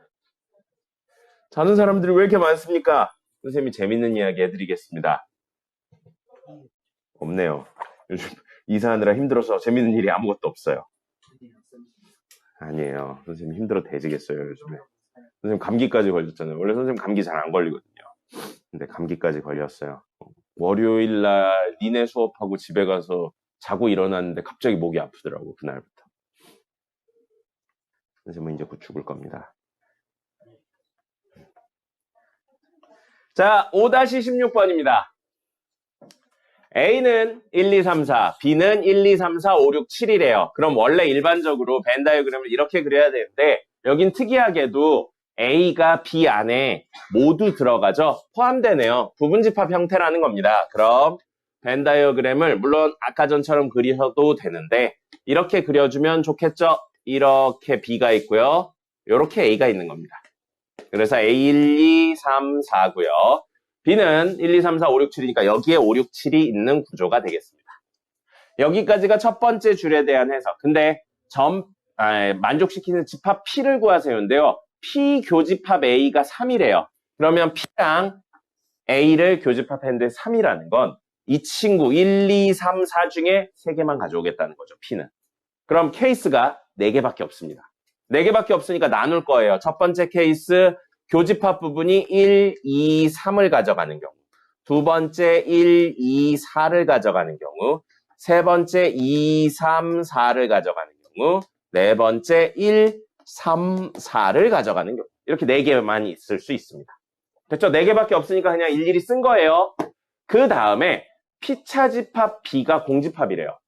[SPEAKER 1] 자는 사람들이 왜 이렇게 많습니까? 선생님이 재밌는 이야기 해드리겠습니다. 없네요. 요즘 이사하느라 힘들어서 재밌는 일이 아무것도 없어요. 아니에요. 선생님 힘들어 대지겠어요, 요즘에. 선생님 감기까지 걸렸잖아요. 원래 선생님 감기 잘 안 걸리거든요. 근데 감기까지 걸렸어요. 월요일 날 니네 수업하고 집에 가서 자고 일어났는데 갑자기 목이 아프더라고, 그날부터. 선생님은 이제 곧 죽을 겁니다. 자, 5-16번입니다. A는 1, 2, 3, 4, B는 1, 2, 3, 4, 5, 6, 7이래요. 그럼 원래 일반적으로 벤 다이어그램을 이렇게 그려야 되는데 여긴 특이하게도 A가 B 안에 모두 들어가죠. 포함되네요. 부분집합 형태라는 겁니다. 그럼 벤 다이어그램을 물론 아까 전처럼 그리셔도 되는데 이렇게 그려주면 좋겠죠. 이렇게 B가 있고요. 이렇게 A가 있는 겁니다. 그래서 A 1, 2, 3, 4고요. B는 1, 2, 3, 4, 5, 6, 7이니까 여기에 5, 6, 7이 있는 구조가 되겠습니다. 여기까지가 첫 번째 줄에 대한 해석. 근데 만족시키는 집합 P를 구하세요인데요. P 교집합 A가 3이래요. 그러면 P랑 A를 교집합했는데 3이라는 건 이 친구 1, 2, 3, 4 중에 3개만 가져오겠다는 거죠. P는. 그럼 케이스가 4개밖에 없습니다. 4개밖에 없으니까 나눌 거예요. 첫 번째 케이스 교집합 부분이 1, 2, 3을 가져가는 경우, 두 번째 1, 2, 4를 가져가는 경우, 세 번째 2, 3, 4를 가져가는 경우, 네 번째 1, 3, 4를 가져가는 경우. 이렇게 4개만 있을 수 있습니다. 됐죠? 4개밖에 없으니까 그냥 일일이 쓴 거예요. 그 다음에 P차집합 B가 공집합이래요.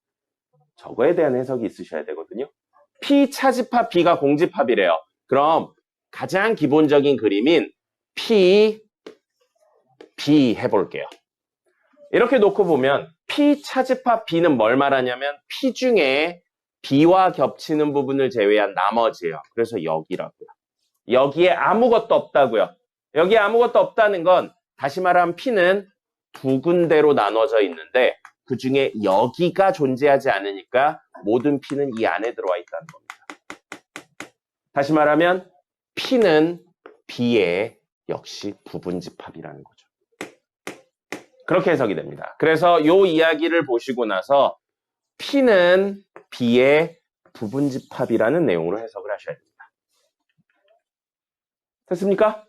[SPEAKER 1] 저거에 대한 해석이 있으셔야 되거든요. P차집합 B가 공집합이래요. 그럼 가장 기본적인 그림인 P, B 해볼게요. 이렇게 놓고 보면 P차집합 B는 뭘 말하냐면 P 중에 B와 겹치는 부분을 제외한 나머지예요. 그래서 여기라고요. 여기에 아무것도 없다고요. 여기에 아무것도 없다는 건 다시 말하면 P는 두 군데로 나눠져 있는데 그 중에 여기가 존재하지 않으니까 모든 P는 이 안에 들어와 있다는 겁니다. 다시 말하면 P는 B의 역시 부분집합이라는 거죠. 그렇게 해석이 됩니다. 그래서 이 이야기를 보시고 나서 P는 B의 부분집합이라는 내용으로 해석을 하셔야 됩니다. 됐습니까?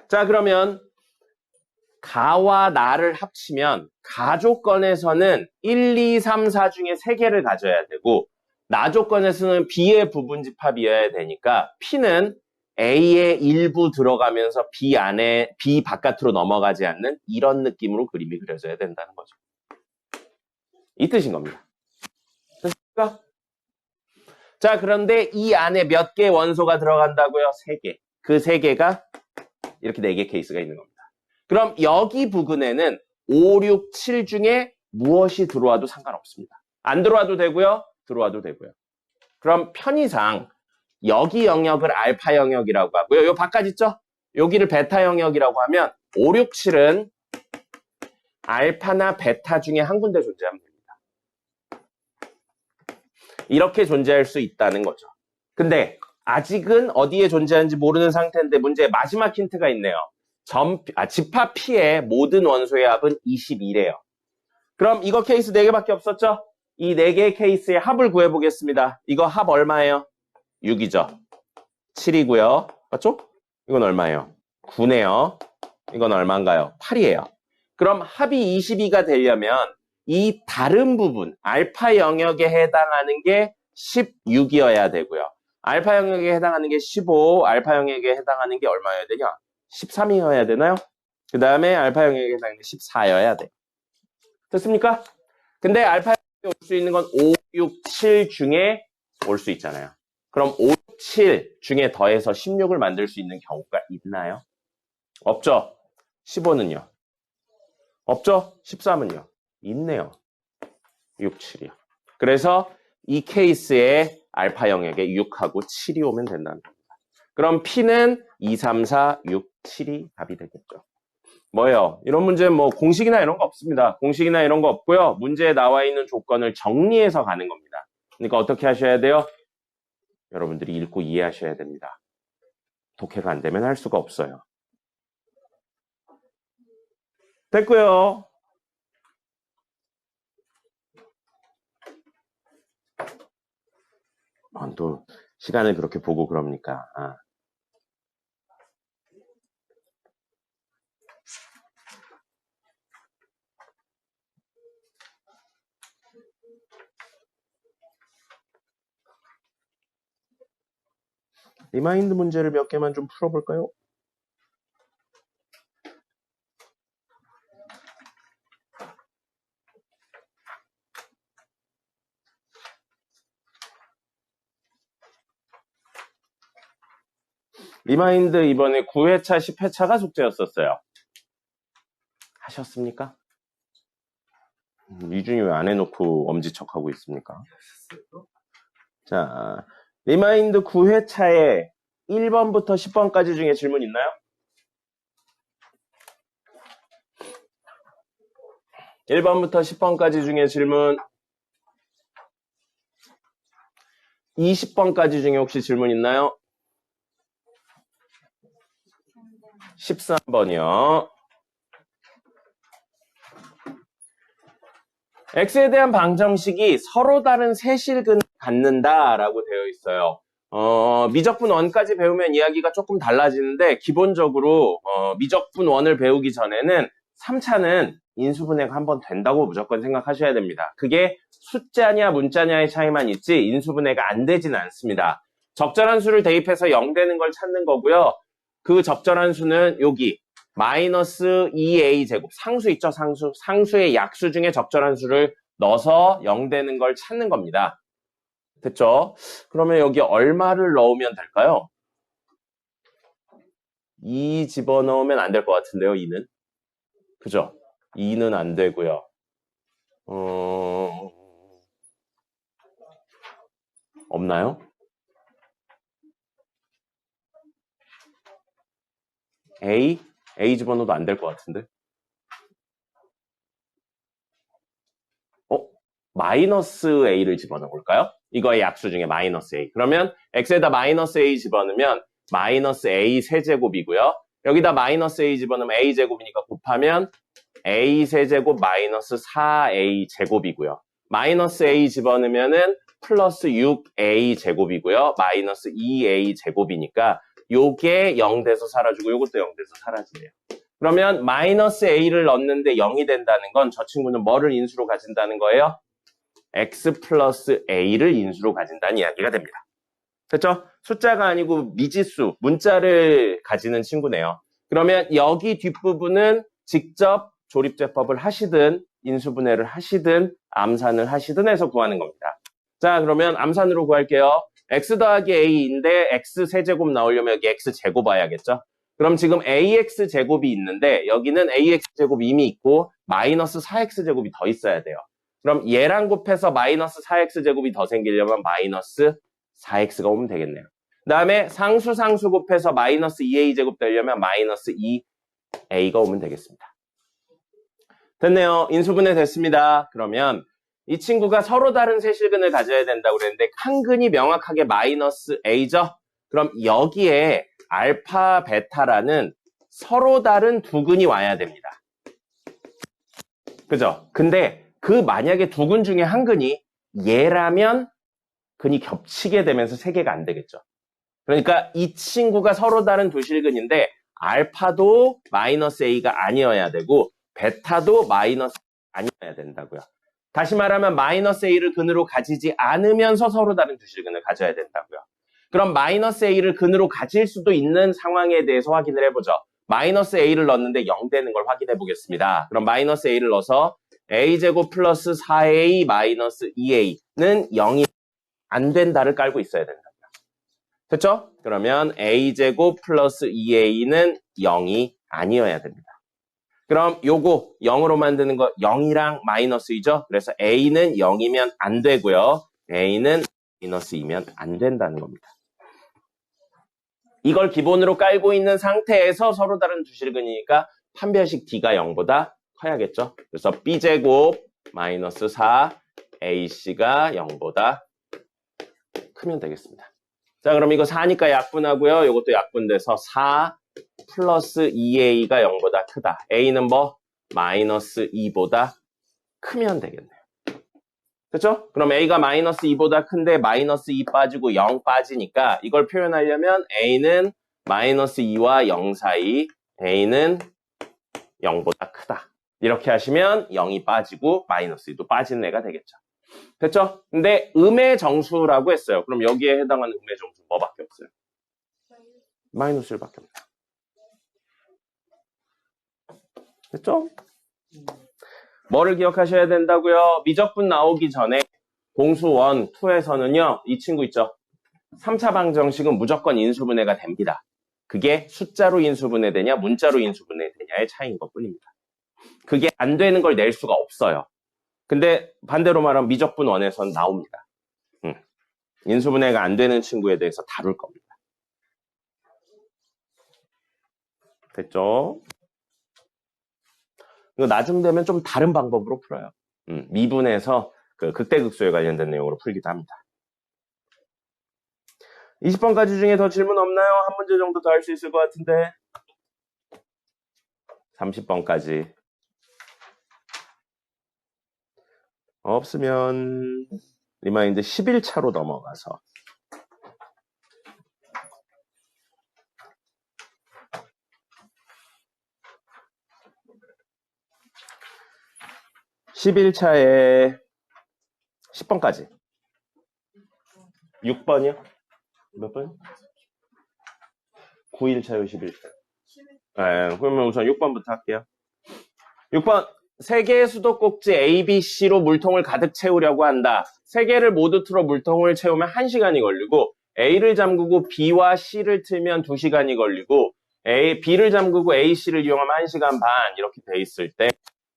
[SPEAKER 1] 자, 그러면 가와 나를 합치면 가 조건에서는 1, 2, 3, 4 중에 3개를 가져야 되고 나 조건에서는 B의 부분집합이어야 되니까 P는 A의 일부 들어가면서 B 바깥으로 넘어가지 않는 이런 느낌으로 그림이 그려져야 된다는 거죠. 이 뜻인 겁니다. 됐습니까? 자, 그런데 이 안에 몇 개의 원소가 들어간다고요? 3개. 그 3개가 이렇게 4개 케이스가 있는 겁니다. 그럼 여기 부근에는 5, 6, 7 중에 무엇이 들어와도 상관없습니다. 안 들어와도 되고요. 들어와도 되고요. 그럼 편의상 여기 영역을 알파 영역이라고 하고요. 요 바깥 있죠? 여기를 베타 영역이라고 하면 5, 6, 7은 알파나 베타 중에 한 군데 존재하면 됩니다. 이렇게 존재할 수 있다는 거죠. 근데 아직은 어디에 존재하는지 모르는 상태인데 문제의 마지막 힌트가 있네요. 집합 P의 모든 원소의 합은 22래요. 그럼 이거 케이스 4개밖에 없었죠? 이 4개의 케이스의 합을 구해보겠습니다. 이거 합 얼마예요? 6이죠. 7이고요. 맞죠? 이건 얼마예요? 9네요. 이건 얼마인가요? 8이에요. 그럼 합이 22가 되려면 이 다른 부분, 알파 영역에 해당하는 게 16이어야 되고요. 알파 영역에 해당하는 게 15, 알파 영역에 해당하는 게 얼마여야 되냐? 13이어야 되나요? 그 다음에 알파 영역에 해당하는 14여야 돼. 됐습니까? 근데 알파 영역에 올 수 있는 건 5, 6, 7 중에 올 수 있잖아요. 그럼 5, 7 중에 더해서 16을 만들 수 있는 경우가 있나요? 없죠? 15는요? 없죠? 13은요? 있네요. 6, 7이요. 그래서 이 케이스에 알파 영역에 6하고 7이 오면 된다는 겁니다. 그럼 P는 2, 3, 4, 6, 7이 답이 되겠죠. 뭐예요? 이런 문제는 뭐 공식이나 이런 거 없습니다. 공식이나 이런 거 없고요. 문제에 나와 있는 조건을 정리해서 가는 겁니다. 그러니까 어떻게 하셔야 돼요? 여러분들이 읽고 이해하셔야 됩니다. 독해가 안 되면 할 수가 없어요. 됐고요. 또 시간을 그렇게 보고 그럽니까? 리마인드 문제를 몇 개만 좀 풀어볼까요? 리마인드 이번에 9회차, 10회차가 숙제였었어요. 하셨습니까? 이준이 왜 안 해놓고 엄지척하고 있습니까? 자, 리마인드 9회차에 1번부터 10번까지 중에 질문 있나요? (1번부터 10번까지) 중에 질문 20번까지 중에 혹시 질문 있나요? 13번이요. x에 대한 방정식이 서로 다른 세실근을 갖는다라고 되어 있어요. 미적분 1까지 배우면 이야기가 조금 달라지는데 기본적으로 미적분 1을 배우기 전에는 3차는 인수분해가 한번 된다고 무조건 생각하셔야 됩니다. 그게 숫자냐 문자냐의 차이만 있지 인수분해가 안 되지는 않습니다. 적절한 수를 대입해서 0 되는 걸 찾는 거고요. 그 적절한 수는 여기 마이너스 2a 제곱, 상수 있죠, 상수. 상수의 약수 중에 적절한 수를 넣어서 0 되는 걸 찾는 겁니다. 됐죠? 그러면 여기 얼마를 넣으면 될까요? 2 집어넣으면 안 될 것 같은데요, 2는. 그죠? 2는 안 되고요. 없나요? A 집어넣어도 안 될 것 같은데. 마이너스 A를 집어넣어 볼까요? 이거의 약수 중에 마이너스 A. 그러면 X에다 마이너스 A 집어넣으면 마이너스 A 세제곱이고요. 여기다 마이너스 A 집어넣으면 A 제곱이니까 곱하면 A 세제곱 마이너스 4A 제곱이고요. 마이너스 A 집어넣으면은 플러스 6A 제곱이고요. 마이너스 2A 제곱이니까 요게 0 돼서 사라지고 요것도 0 돼서 사라지네요. 그러면 마이너스 A를 넣는데 0이 된다는 건 저 친구는 뭐를 인수로 가진다는 거예요? X 플러스 A를 인수로 가진다는 이야기가 됩니다. 됐죠? 숫자가 아니고 미지수, 문자를 가지는 친구네요. 그러면 여기 뒷부분은 직접 조립제법을 하시든 인수분해를 하시든 암산을 하시든 해서 구하는 겁니다. 자, 그러면 암산으로 구할게요. X 더하기 A인데 X 세제곱 나오려면 여기 X 제곱 와야겠죠? 그럼 지금 AX 제곱이 있는데 여기는 AX 제곱 이미 있고 마이너스 4X 제곱이 더 있어야 돼요. 그럼 얘랑 곱해서 마이너스 4X 제곱이 더 생기려면 마이너스 4X가 오면 되겠네요. 그 다음에 상수 곱해서 마이너스 2A 제곱 되려면 마이너스 2A가 오면 되겠습니다. 됐네요. 인수분해 됐습니다. 그러면 이 친구가 서로 다른 세실근을 가져야 된다고 그랬는데 한 근이 명확하게 마이너스 A죠? 그럼 여기에 알파, 베타라는 서로 다른 두 근이 와야 됩니다. 그죠? 근데 그 만약에 두 근 중에 한 근이 얘라면 근이 겹치게 되면서 세 개가 안 되겠죠. 그러니까 이 친구가 서로 다른 두 실근인데 알파도 마이너스 A가 아니어야 되고 베타도 마이너스 아니어야 된다고요. 다시 말하면 마이너스 A를 근으로 가지지 않으면서 서로 다른 두 실근을 가져야 된다고요. 그럼 마이너스 A를 근으로 가질 수도 있는 상황에 대해서 확인을 해보죠. 마이너스 a를 넣었는데 0 되는 걸 확인해 보겠습니다. 그럼 마이너스 a를 넣어서 a제곱 플러스 4a 마이너스 2a는 0이 안 된다를 깔고 있어야 된다. 됐죠? 그러면 a제곱 플러스 2a는 0이 아니어야 됩니다. 그럼 요거 0으로 만드는 거 0이랑 마이너스 2죠? 그래서 a는 0이면 안 되고요. a는 마이너스 2면 안 된다는 겁니다. 이걸 기본으로 깔고 있는 상태에서 서로 다른 두 실근이니까 판별식 d가 0보다 커야겠죠? 그래서 b제곱 마이너스 4 ac가 0보다 크면 되겠습니다. 자, 그럼 이거 4니까 약분하고요. 이것도 약분돼서 4 플러스 2a가 0보다 크다. a는 뭐? 마이너스 2보다 크면 되겠네요. 됐죠? 그럼 a가 마이너스 2보다 큰데 마이너스 2 빠지고 0 빠지니까 이걸 표현하려면 a는 마이너스 2와 0 사이, a는 0보다 크다. 이렇게 하시면 0이 빠지고 마이너스 2도 빠지는 애가 되겠죠. 됐죠? 근데 음의 정수라고 했어요. 그럼 여기에 해당하는 음의 정수 뭐밖에 없어요? 마이너스 1밖에 없다. 됐죠? 뭐를 기억하셔야 된다고요? 미적분 나오기 전에 공수 1, 2에서는요. 이 친구 있죠? 3차 방정식은 무조건 인수분해가 됩니다. 그게 숫자로 인수분해되냐 문자로 인수분해되냐의 차이인 것뿐입니다. 그게 안 되는 걸 낼 수가 없어요. 근데 반대로 말하면 미적분 1에서는 나옵니다. 인수분해가 안 되는 친구에 대해서 다룰 겁니다. 됐죠? 이거 나중 되면 좀 다른 방법으로 풀어요. 미분해서 그 극대극소에 관련된 내용으로 풀기도 합니다. 20번까지 중에 더 질문 없나요? 한 문제 정도 더 할 수 있을 것 같은데. 30번까지. 없으면 리마인드 11차로 넘어가서. (11차에) 10번까지. 6번이요? 몇 번? 9일차요, 11차요? 네, 그러면 우선 6번부터 할게요. 6번. 세 개의 수도꼭지 A, B, C로 물통을 가득 채우려고 한다. 세 개를 모두 틀어 물통을 채우면 1시간이 걸리고 A를 잠그고 B와 C를 틀면 2시간이 걸리고 B를 잠그고 A, C를 이용하면 1시간 반 이렇게 돼 있을 때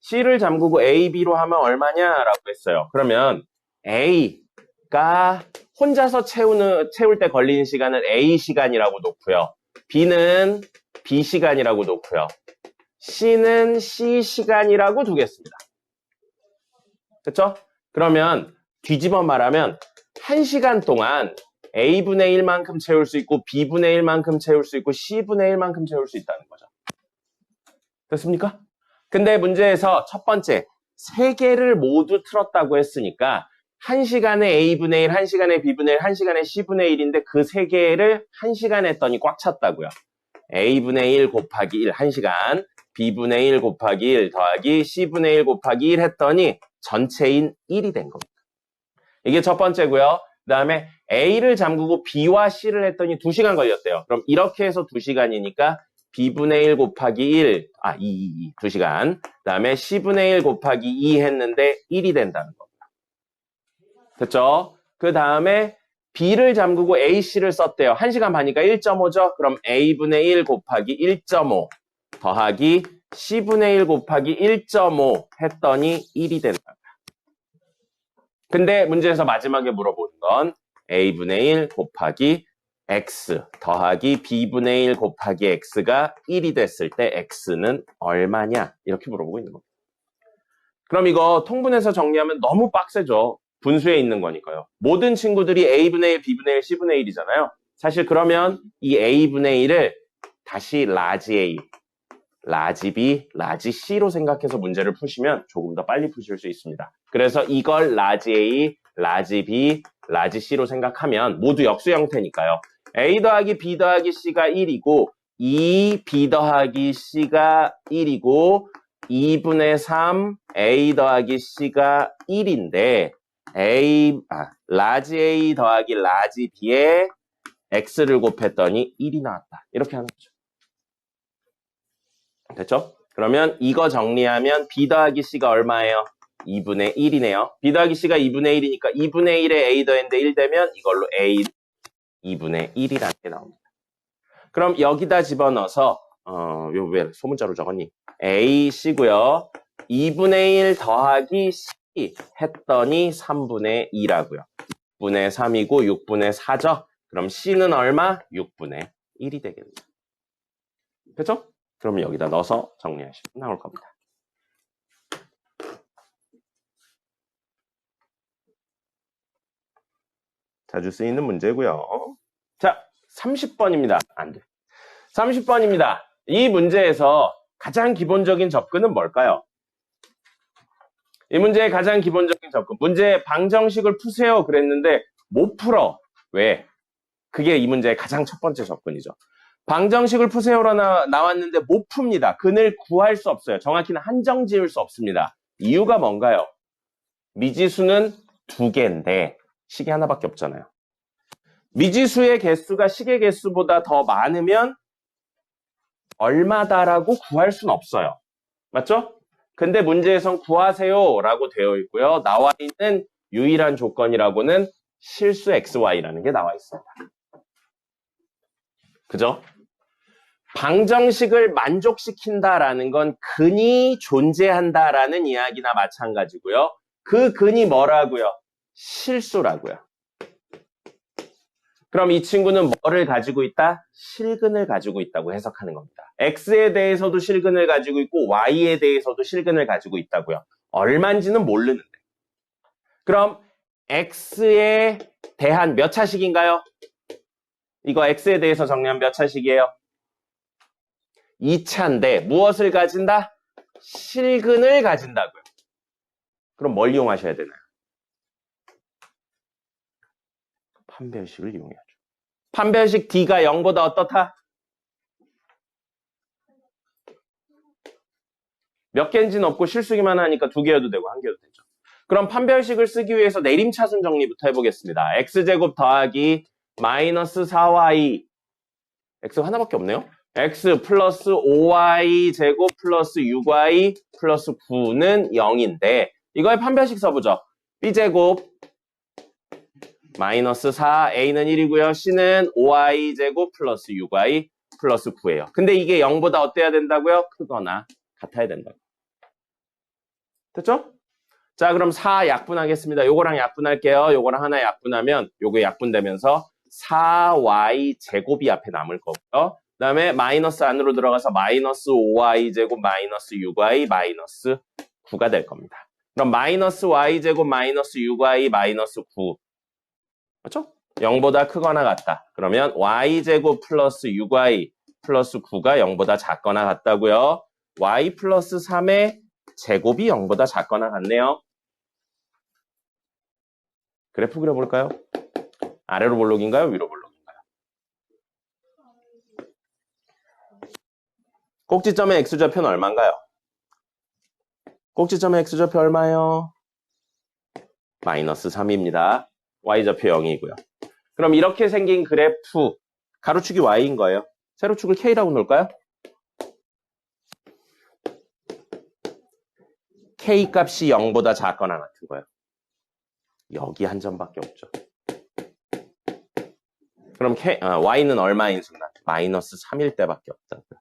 [SPEAKER 1] C를 잠그고 A, B로 하면 얼마냐라고 했어요. 그러면 A가 혼자서 채울 때 걸리는 시간은 A 시간이라고 놓고요. B는 B 시간이라고 놓고요. C는 C 시간이라고 두겠습니다. 됐죠? 그러면 뒤집어 말하면 1시간 동안 A분의 1만큼 채울 수 있고 B분의 1만큼 채울 수 있고 C분의 1만큼 채울 수 있다는 거죠. 됐습니까? 근데 문제에서 첫 번째, 세 개를 모두 틀었다고 했으니까 1시간에 A분의 1, 1시간에 B분의 1, 1시간에 C분의 1인데 그 세 개를 1시간 했더니 꽉 찼다고요. A분의 1 곱하기 1, 1시간, B분의 1 곱하기 1 더하기 C분의 1 곱하기 1 했더니 전체인 1이 된 겁니다. 이게 첫 번째고요. 그 다음에 A를 잠그고 B와 C를 했더니 2시간 걸렸대요. 그럼 이렇게 해서 2시간이니까 B분의 1 곱하기 1, 2시간. 그 다음에 C분의 1 곱하기 2 했는데 1이 된다는 겁니다. 됐죠? 그 다음에 B를 잠그고 AC를 썼대요. 1시간 반이니까 1.5죠? 그럼 A분의 1 곱하기 1.5 더하기 C분의 1 곱하기 1.5 했더니 1이 된다. 근데 문제에서 마지막에 물어보는 건 A분의 1 곱하기 X 더하기 B분의 1 곱하기 X가 1이 됐을 때 X는 얼마냐? 이렇게 물어보고 있는 겁니다. 그럼 이거 통분해서 정리하면 너무 빡세죠. 분수에 있는 거니까요. 모든 친구들이 A분의 1, B분의 1, C분의 1이잖아요. 사실 그러면 이 A분의 1을 다시 라지 A, 라지 B, 라지 C로 생각해서 문제를 푸시면 조금 더 빨리 푸실 수 있습니다. 그래서 이걸 라지 A, 라지 B, 라지 C로 생각하면 모두 역수 형태니까요. A 더하기 B 더하기 C가 1이고 2B 더하기 C가 1이고 2분의 3 A 더하기 C가 1인데 라지 A 더하기 라지 B에 X를 곱했더니 1이 나왔다. 이렇게 하는 거죠. 됐죠? 그러면 이거 정리하면 B 더하기 C가 얼마예요? 2분의 1이네요. B 더하기 C가 2분의 1이니까 2분의 1에 A 더했는데 1 되면 이걸로 A 2분의 1이라는 게 나옵니다. 그럼 여기다 집어넣어서 이거 왜 소문자로 적었니? A, C고요. 2분의 1 더하기 C 했더니 3분의 2라고요. 6분의 3이고 6분의 4죠? 그럼 C는 얼마? 6분의 1이 되겠네요. 그렇죠? 그럼 여기다 넣어서 정리하시면 나올 겁니다. 자주 쓰이는 문제고요. 자, 30번입니다. 안 돼. 30번입니다. 이 문제에서 가장 기본적인 접근은 뭘까요? 이 문제의 가장 기본적인 접근. 문제의 방정식을 푸세요 그랬는데 못 풀어. 왜? 그게 이 문제의 가장 첫 번째 접근이죠. 방정식을 푸세요로 나왔는데 못 풉니다. 근을 구할 수 없어요. 정확히는 한정 지을 수 없습니다. 이유가 뭔가요? 미지수는 2개인데 식이 하나밖에 없잖아요. 미지수의 개수가 식의 개수보다 더 많으면 얼마다라고 구할 수는 없어요. 맞죠? 근데 문제에선 구하세요 라고 되어 있고요. 나와 있는 유일한 조건이라고는 실수 XY라는 게 나와 있습니다. 그죠? 방정식을 만족시킨다라는 건 근이 존재한다라는 이야기나 마찬가지고요. 그 근이 뭐라고요? 실수라고요. 그럼 이 친구는 뭐를 가지고 있다? 실근을 가지고 있다고 해석하는 겁니다. X에 대해서도 실근을 가지고 있고 Y에 대해서도 실근을 가지고 있다고요. 얼마인지는 모르는데. 그럼 X에 대한 몇 차식인가요? 이거 X에 대해서 정리하면 몇 차식이에요? 2차인데 무엇을 가진다? 실근을 가진다고요. 그럼 뭘 이용하셔야 되나요? 판별식을 이용해야죠. 판별식 D가 0보다 어떻다? 몇 개인지는 없고 실수기만 하니까 2개여도 되고 1개여도 되죠. 그럼 판별식을 쓰기 위해서 내림차순 정리부터 해보겠습니다. X제곱 더하기 마이너스 4Y X가 하나밖에 없네요. X 플러스 5Y 제곱 플러스 6Y 플러스 9는 0인데 이거의 판별식 써보죠. B제곱 마이너스 4, A는 1이고요. C는 5Y 제곱 플러스 6Y 플러스 9예요. 근데 이게 0보다 어때야 된다고요? 크거나 같아야 된다고. 됐죠? 자, 그럼 4 약분하겠습니다. 요거랑 약분할게요. 요거랑 하나 약분하면 요게 약분되면서 4Y 제곱이 앞에 남을 거고요. 그 다음에 마이너스 안으로 들어가서 마이너스 5Y 제곱 마이너스 6Y 마이너스 9가 될 겁니다. 그럼 마이너스 Y 제곱 마이너스 6Y 마이너스 9 맞죠? 0보다 크거나 같다. 그러면 Y제곱 플러스 6Y 플러스 9가 0보다 작거나 같다고요. Y 플러스 3의 제곱이 0보다 작거나 같네요. 그래프 그려볼까요? 아래로 볼록인가요? 위로 볼록인가요? 꼭지점의 X좌표는 얼마인가요? 꼭지점의 X좌표 얼마예요? 마이너스 3입니다. Y좌표 0이고요. 그럼 이렇게 생긴 그래프 가로축이 Y인 거예요. 세로축을 K라고 놓을까요? K 값이 0보다 작거나 같은 거예요. 여기 한 점밖에 없죠. 그럼 Y는 얼마인 순간? 마이너스 3일 때밖에 없다고요.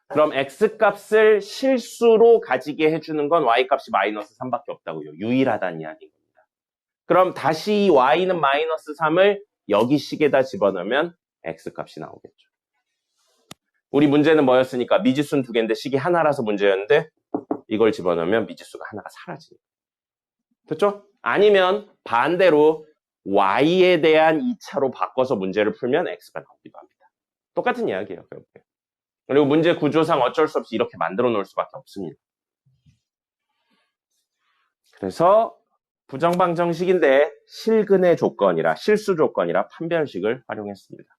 [SPEAKER 1] 그럼 X값을 실수로 가지게 해주는 건 Y값이 마이너스 3밖에 없다고요. 유일하다는 이야기인 겁니다. 그럼 다시 Y는 마이너스 3을 여기 식에다 집어넣으면 X값이 나오겠죠. 우리 문제는 뭐였으니까 미지수는 2개인데 식이 하나라서 문제였는데 이걸 집어넣으면 미지수가 하나가 사라집니다. 됐죠? 아니면 반대로 Y에 대한 2차로 바꿔서 문제를 풀면 X가 나오기도 합니다. 똑같은 이야기예요. 결국에. 그리고 문제 구조상 어쩔 수 없이 이렇게 만들어 놓을 수밖에 없습니다. 그래서 부정방정식인데 실근의 조건이라 실수 조건이라 판별식을 활용했습니다.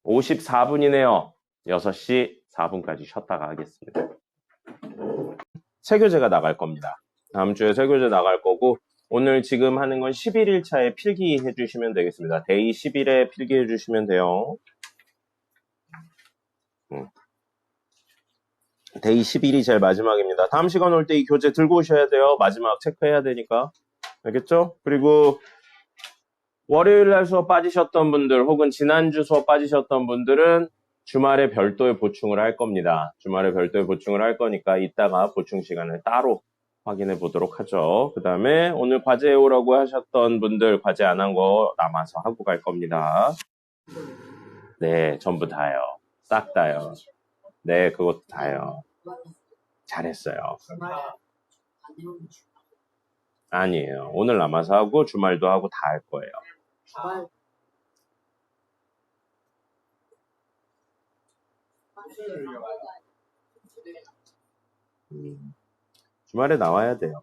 [SPEAKER 1] 54분이네요. 6시 4분까지 쉬었다가 하겠습니다. 세교재가 나갈 겁니다. 다음 주에 세교재 나갈 거고 오늘 지금 하는 건 11일차에 필기 해주시면 되겠습니다. 데이 10일에 필기해 주시면 돼요. 데이 11이 제일 마지막입니다. 다음 시간 올 때 이 교재 들고 오셔야 돼요. 마지막 체크해야 되니까. 알겠죠? 그리고 월요일 날 수업 빠지셨던 분들 혹은 지난주 수업 빠지셨던 분들은 주말에 별도의 보충을 할 겁니다. 주말에 별도의 보충을 할 거니까 이따가 보충 시간을 따로 확인해 보도록 하죠. 그 다음에 오늘 과제 해오라고 하셨던 분들 과제 안 한 거 남아서 하고 갈 겁니다. 네, 전부 다요. 싹 다요. 네, 그것도 다요. 잘했어요. 아니에요. 오늘 남아서 하고 주말도 하고 다 할 거예요. 주말에 나와야 돼요.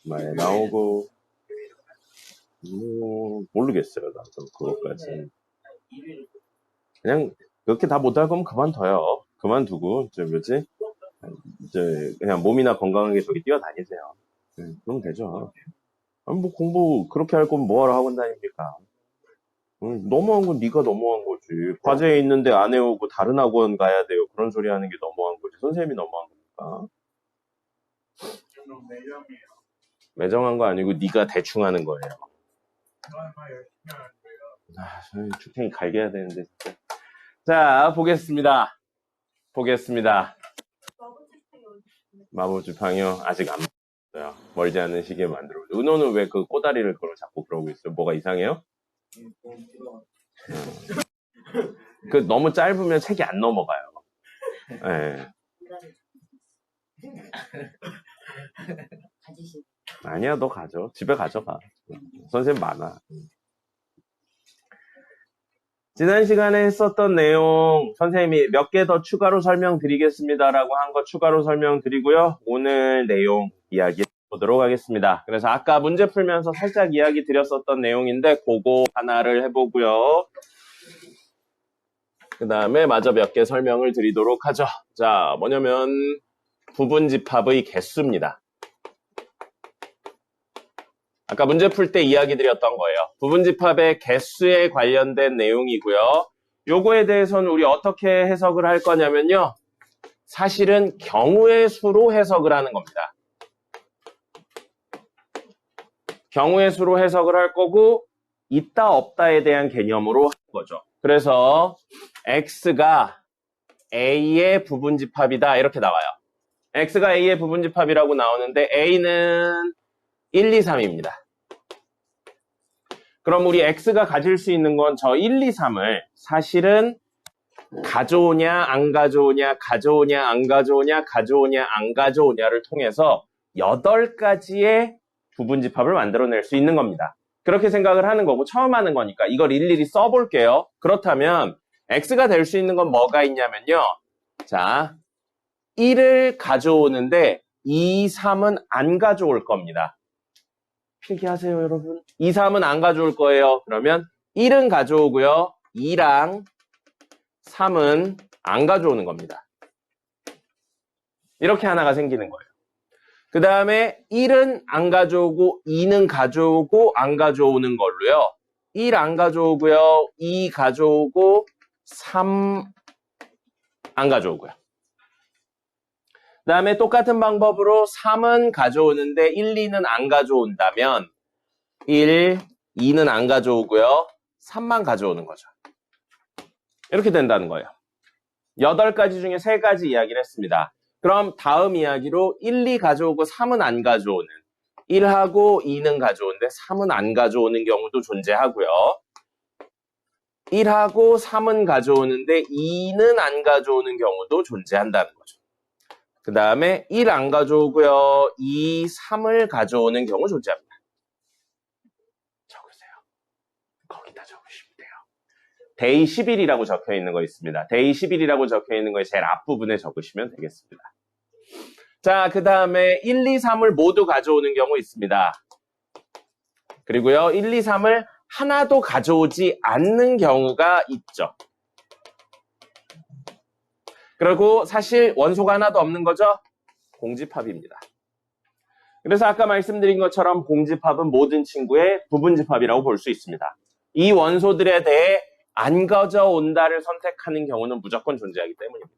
[SPEAKER 1] 주말에 나오고 모르겠어요. 나도 그것까지. 그냥 그렇게 다 못할 거면 그만둬요. 그만두고 그냥 몸이나 건강하게 저기 뛰어다니세요. 그러면 되죠. 뭐 공부 그렇게 할 거면 뭐하러 학원 다닙니까? 너무한 건 네가 너무한 거지. 과제에 있는데 안 해오고 다른 학원 가야 돼요. 그런 소리 하는 게 너무한 거지. 선생님이 너무한 겁니까? 매정한 거 아니고 네가 대충 하는 거예요. 축행 갈겨야 되는데 진짜. 자, 보겠습니다. 마법지팡이요? 아직 안 만들었어요. 멀지 않은 시기에 만들어. 은호는 왜 그 꼬다리를 걸어 자꾸 그러고 있어요? 뭐가 이상해요? 그 너무 짧으면 책이 안 넘어가요. 네. 아니야, 너 가져. 집에 가져가. 선생님 많아. 지난 시간에 했었던 내용 선생님이 몇 개 더 추가로 설명드리겠습니다라고 한 거 추가로 설명드리고요. 오늘 내용 이야기 보도록 하겠습니다. 그래서 아까 문제 풀면서 살짝 이야기 드렸었던 내용인데 그거 하나를 해보고요. 그 다음에 마저 몇 개 설명을 드리도록 하죠. 자, 뭐냐면 부분집합의 개수입니다. 아까 문제 풀 때 이야기 드렸던 거예요. 부분집합의 개수에 관련된 내용이고요. 요거에 대해서는 우리 어떻게 해석을 할 거냐면요. 사실은 경우의 수로 해석을 하는 겁니다. 경우의 수로 해석을 할 거고 있다 없다에 대한 개념으로 하는 거죠. 그래서 x가 a의 부분집합이다 이렇게 나와요. x가 a의 부분집합이라고 나오는데 a는 1, 2, 3입니다. 그럼 우리 x가 가질 수 있는 건 저 1, 2, 3을 사실은 가져오냐 안 가져오냐 가져오냐 안 가져오냐 가져오냐 안 가져오냐를 통해서 8가지의 부분집합을 만들어낼 수 있는 겁니다. 그렇게 생각을 하는 거고 처음 하는 거니까 이걸 일일이 써볼게요. 그렇다면 x가 될 수 있는 건 뭐가 있냐면요. 자, 1을 가져오는데 2, 3은 안 가져올 겁니다. 필기하세요, 여러분. 2, 3은 안 가져올 거예요. 그러면 1은 가져오고요. 2랑 3은 안 가져오는 겁니다. 이렇게 하나가 생기는 거예요. 그 다음에 1은 안 가져오고 2는 가져오고 안 가져오는 걸로요. 1 안 가져오고요. 2 가져오고 3 안 가져오고요. 그 다음에 똑같은 방법으로 3은 가져오는데 1, 2는 안 가져온다면 1, 2는 안 가져오고요. 3만 가져오는 거죠. 이렇게 된다는 거예요. 8가지 중에 3가지 이야기를 했습니다. 그럼 다음 이야기로 1, 2 가져오고 3은 안 가져오는 1하고 2는 가져오는데 3은 안 가져오는 경우도 존재하고요. 1하고 3은 가져오는데 2는 안 가져오는 경우도 존재한다는 거죠. 그 다음에 1 안 가져오고요. 2, 3을 가져오는 경우 존재합니다. 적으세요. 거기다 적으시면 돼요. 데이 10일이라고 적혀 있는 거 있습니다. 데이 10일이라고 적혀 있는 거에 제일 앞부분에 적으시면 되겠습니다. 자, 그 다음에 1, 2, 3을 모두 가져오는 경우 있습니다. 그리고요, 1, 2, 3을 하나도 가져오지 않는 경우가 있죠. 그리고 사실 원소가 하나도 없는 거죠? 공집합입니다. 그래서 아까 말씀드린 것처럼 공집합은 모든 친구의 부분집합이라고 볼 수 있습니다. 이 원소들에 대해 안 가져온다를 선택하는 경우는 무조건 존재하기 때문입니다.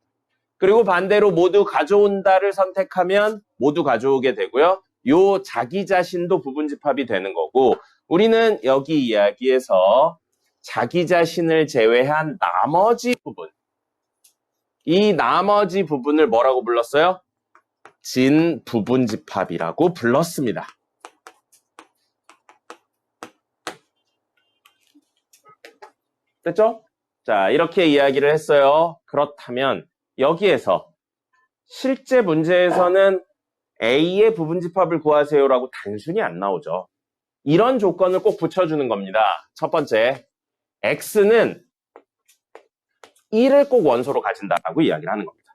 [SPEAKER 1] 그리고 반대로 모두 가져온다를 선택하면 모두 가져오게 되고요. 요 자기 자신도 부분집합이 되는 거고, 우리는 여기 이야기에서 자기 자신을 제외한 나머지 부분, 이 나머지 부분을 뭐라고 불렀어요? 진부분집합이라고 불렀습니다. 됐죠? 자, 이렇게 이야기를 했어요. 그렇다면 여기에서 실제 문제에서는 A의 부분집합을 구하세요라고 단순히 안 나오죠. 이런 조건을 꼭 붙여주는 겁니다. 첫 번째, X는 1을 꼭 원소로 가진다라고 이야기를 하는 겁니다.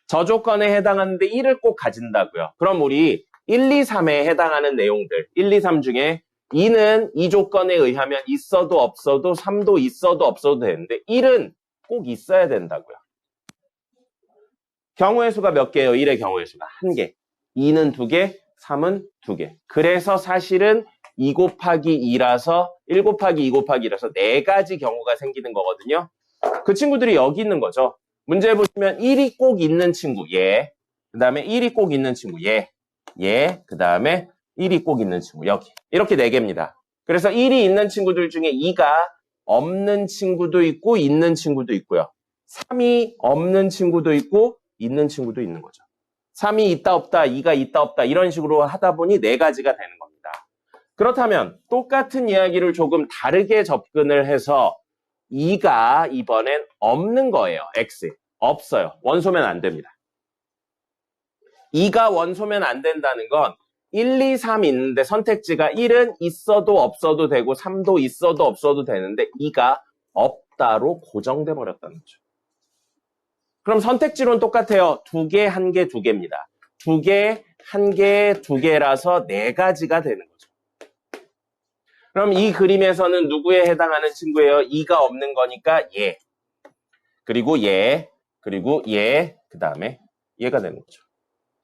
[SPEAKER 1] 저 조건에 해당하는데 1을 꼭 가진다고요. 그럼 우리 1, 2, 3에 해당하는 내용들, 1, 2, 3 중에 2는 이 조건에 의하면 있어도 없어도 3도 있어도 없어도 되는데 1은 꼭 있어야 된다고요. 경우의 수가 몇 개예요? 1의 경우의 수가 1개. 2는 2개, 3은 2개. 그래서 사실은 2 곱하기 2라서 1 곱하기 2 곱하기 2라서 4가지 경우가 생기는 거거든요. 그 친구들이 여기 있는 거죠. 문제 보시면 1이 꼭 있는 친구, 얘. 그 다음에 1이 꼭 있는 친구, 얘. 그 다음에 1이 꼭 있는 친구, 여기. 이렇게 4개입니다. 그래서 1이 있는 친구들 중에 2가 없는 친구도 있고 있는 친구도 있고요. 3이 없는 친구도 있고 있는 친구도 있는 거죠. 3이 있다 없다, 2가 있다 없다 이런 식으로 하다 보니 4가지가 되는 겁니다. 그렇다면 똑같은 이야기를 조금 다르게 접근을 해서 2가 이번엔 없는 거예요. X. 없어요. 원소면 안 됩니다. 2가 원소면 안 된다는 건 1, 2, 3 있는데 선택지가 1은 있어도 없어도 되고 3도 있어도 없어도 되는데 2가 없다로 고정돼 버렸다는 거죠. 그럼 선택지로는 똑같아요. 2개, 1개, 2개입니다. 2개, 1개, 2개라서 4가지가 되는 거죠. 그럼 이 그림에서는 누구에 해당하는 친구예요? 2가 없는 거니까 얘, 그리고 얘, 그리고 얘, 그 다음에 얘가 되는 거죠.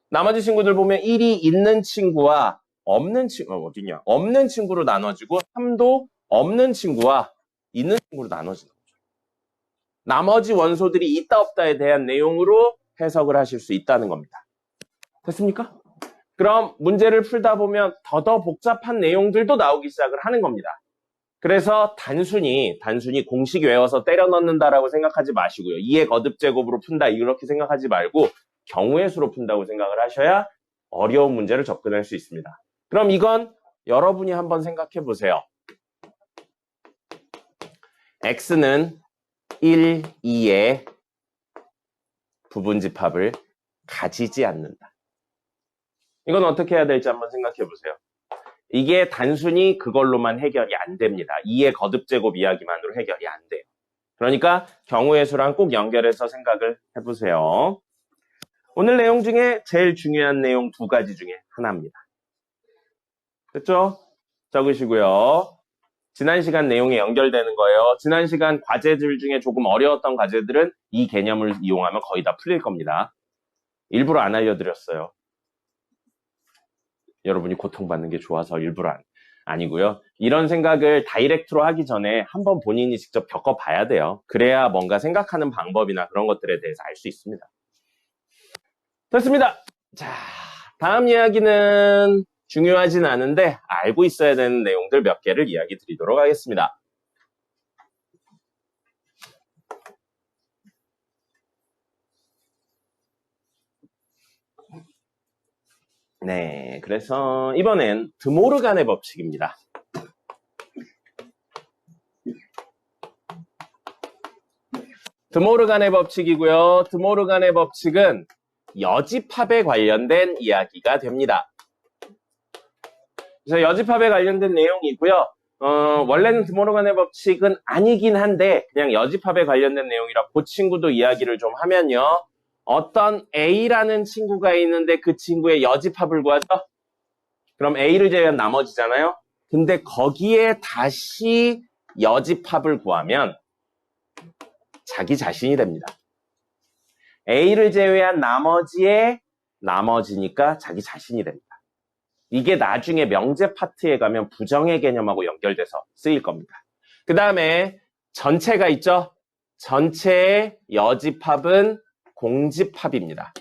[SPEAKER 1] 나머지 친구들 보면 1이 있는 친구와 없는 친구, 어디냐? 없는 친구로 나눠지고 3도 없는 친구와 있는 친구로 나눠지는 거죠. 나머지 원소들이 있다 없다에 대한 내용으로 해석을 하실 수 있다는 겁니다. 됐습니까? 그럼 문제를 풀다 보면 더 복잡한 내용들도 나오기 시작을 하는 겁니다. 그래서 단순히 공식 외워서 때려 넣는다라고 생각하지 마시고요. 2의 거듭제곱으로 푼다 이렇게 생각하지 말고 경우의 수로 푼다고 생각을 하셔야 어려운 문제를 접근할 수 있습니다. 그럼 이건 여러분이 한번 생각해 보세요. X는 1, 2의 부분집합을 가지지 않는다. 이건 어떻게 해야 될지 한번 생각해 보세요. 이게 단순히 그걸로만 해결이 안 됩니다. 2의 거듭제곱 이야기만으로 해결이 안 돼요. 그러니까 경우의 수랑 꼭 연결해서 생각을 해보세요. 오늘 내용 중에 제일 중요한 내용 2가지 중에 하나입니다. 됐죠? 적으시고요. 지난 시간 내용에 연결되는 거예요. 지난 시간 과제들 중에 조금 어려웠던 과제들은 이 개념을 이용하면 거의 다 풀릴 겁니다. 일부러 안 알려드렸어요. 여러분이 고통받는 게 좋아서 일부러 아니고요. 이런 생각을 다이렉트로 하기 전에 한번 본인이 직접 겪어봐야 돼요. 그래야 뭔가 생각하는 방법이나 그런 것들에 대해서 알 수 있습니다. 됐습니다. 자, 다음 이야기는 중요하진 않은데 알고 있어야 되는 내용들 몇 개를 이야기 드리도록 하겠습니다. 네, 그래서 이번엔 드모르간의 법칙입니다. 드모르간의 법칙이고요. 드모르간의 법칙은 여집합에 관련된 이야기가 됩니다. 그래서 여집합에 관련된 내용이고요. 원래는 드모르간의 법칙은 아니긴 한데 그냥 여집합에 관련된 내용이라 그 친구도 이야기를 좀 하면요. 어떤 A라는 친구가 있는데 그 친구의 여집합을 구하죠? 그럼 A를 제외한 나머지잖아요? 근데 거기에 다시 여집합을 구하면 자기 자신이 됩니다. A를 제외한 나머지의 나머지니까 자기 자신이 됩니다. 이게 나중에 명제 파트에 가면 부정의 개념하고 연결돼서 쓰일 겁니다. 그 다음에 전체가 있죠? 전체의 여집합은 공집합입니다.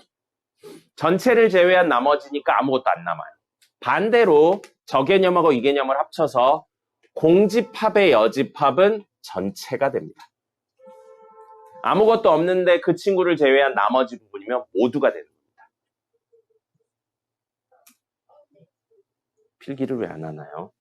[SPEAKER 1] 전체를 제외한 나머지니까 아무것도 안 남아요. 반대로 저 개념하고 이 개념을 합쳐서 공집합의 여집합은 전체가 됩니다. 아무것도 없는데 그 친구를 제외한 나머지 부분이면 모두가 되는 겁니다. 필기를 왜 안 하나요?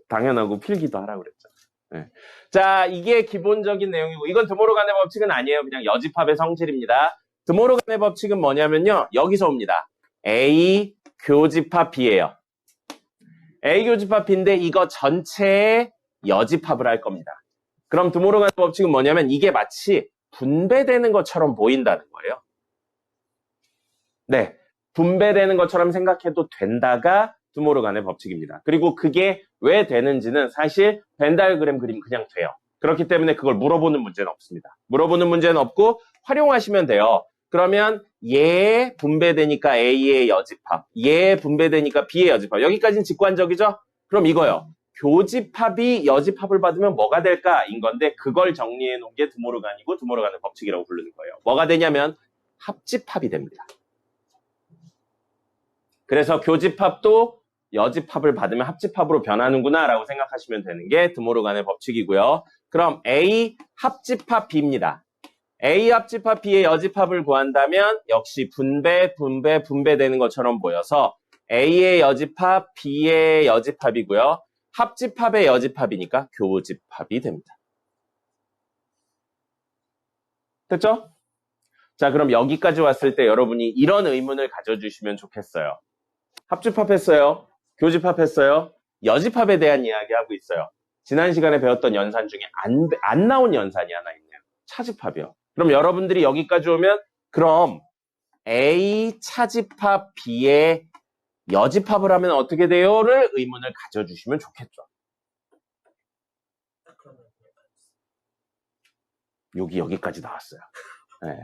[SPEAKER 1] 당연하고 필기도 하라고 그랬죠. 네. 자, 이게 기본적인 내용이고, 이건 드모르간의 법칙은 아니에요. 그냥 여집합의 성질입니다. 드모르간의 법칙은 뭐냐면요. 여기서 옵니다. A 교집합 B예요. A 교집합 B인데 이거 전체의 여집합을 할 겁니다. 그럼 드모르간의 법칙은 뭐냐면 이게 마치 분배되는 것처럼 보인다는 거예요. 네, 분배되는 것처럼 생각해도 된다가 드모르간의 법칙입니다. 그리고 그게 왜 되는지는 사실 벤 다이어그램 그림 그냥 돼요. 그렇기 때문에 그걸 물어보는 문제는 없습니다. 물어보는 문제는 없고 활용하시면 돼요. 그러면 얘 분배되니까 A의 여집합, 얘 분배되니까 B의 여집합. 여기까지는 직관적이죠? 그럼 이거요. 교집합이 여집합을 받으면 뭐가 될까? 인 건데 그걸 정리해 놓은 게 드모르간이고 드모르간의 법칙이라고 부르는 거예요. 뭐가 되냐면 합집합이 됩니다. 그래서 교집합도 여집합을 받으면 합집합으로 변하는구나 라고 생각하시면 되는 게 드모르간의 법칙이고요. 그럼 A 합집합 B입니다. A 합집합 B의 여집합을 구한다면 역시 분배되는 것처럼 보여서 A의 여집합 B의 여집합이고요. 합집합의 여집합이니까 교집합이 됩니다. 됐죠? 자, 그럼 여기까지 왔을 때 여러분이 이런 의문을 가져주시면 좋겠어요. 합집합했어요? 교집합했어요? 여집합에 대한 이야기하고 있어요. 지난 시간에 배웠던 연산 중에 안 나온 연산이 하나 있네요. 차집합이요. 그럼 여러분들이 여기까지 오면 그럼 A 차집합 B의 여집합을 하면 어떻게 돼요?를 의문을 가져주시면 좋겠죠. 여기까지 나왔어요. 네.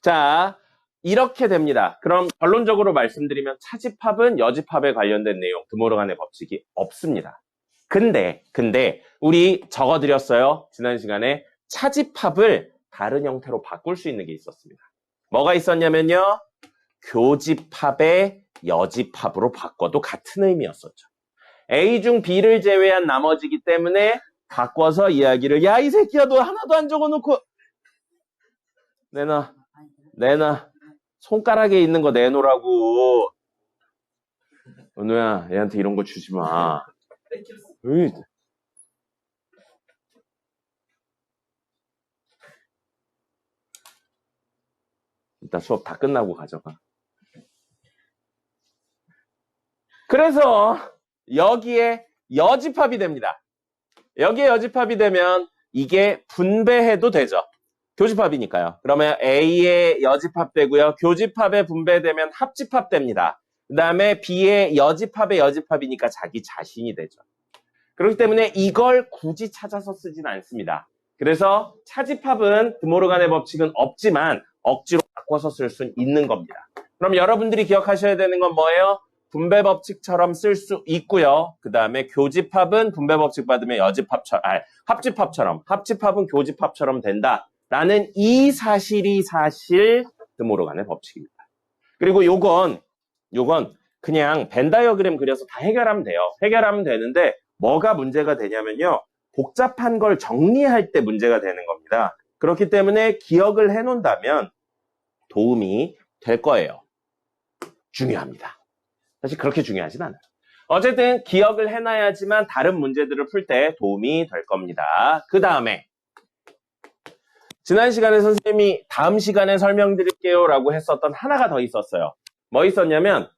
[SPEAKER 1] 자, 이렇게 됩니다. 그럼 결론적으로 말씀드리면 차집합은 여집합에 관련된 내용, 드모르간의 법칙이 없습니다. 근데 우리 적어드렸어요. 지난 시간에 차집합을 다른 형태로 바꿀 수 있는 게 있었습니다. 뭐가 있었냐면요. 교집합의 여집합으로 바꿔도 같은 의미였었죠. A 중 B를 제외한 나머지기 때문에 바꿔서 이야기를 야, 이 새끼야 너 하나도 안 적어놓고 내놔 손가락에 있는 거 내놓으라고. 은우야 얘한테 이런 거 주지 마. 이따 수업 다 끝나고 가져가. 그래서 여기에 여집합이 됩니다. 여기에 여집합이 되면 이게 분배해도 되죠. 교집합이니까요. 그러면 A의 여집합 되고요. 교집합에 분배되면 합집합 됩니다. 그 다음에 B의 여집합의 여집합이니까 자기 자신이 되죠. 그렇기 때문에 이걸 굳이 찾아서 쓰진 않습니다. 그래서 차집합은 드모르간의 법칙은 없지만 억지로 바꿔서 쓸 수는 있는 겁니다. 그럼 여러분들이 기억하셔야 되는 건 뭐예요? 분배 법칙처럼 쓸 수 있고요. 그 다음에 교집합은 분배 법칙 받으면 합집합처럼, 합집합은 교집합처럼 된다라는 이 사실이 사실 드모르간의 법칙입니다. 그리고 요건 그냥 벤 다이어그램 그려서 다 해결하면 돼요. 해결하면 되는데 뭐가 문제가 되냐면요. 복잡한 걸 정리할 때 문제가 되는 겁니다. 그렇기 때문에 기억을 해놓는다면 도움이 될 거예요. 중요합니다. 사실 그렇게 중요하진 않아요. 어쨌든 기억을 해놔야지만 다른 문제들을 풀 때 도움이 될 겁니다. 그 다음에 지난 시간에 선생님이 다음 시간에 설명드릴게요 라고 했었던 하나가 더 있었어요. 뭐 있었냐면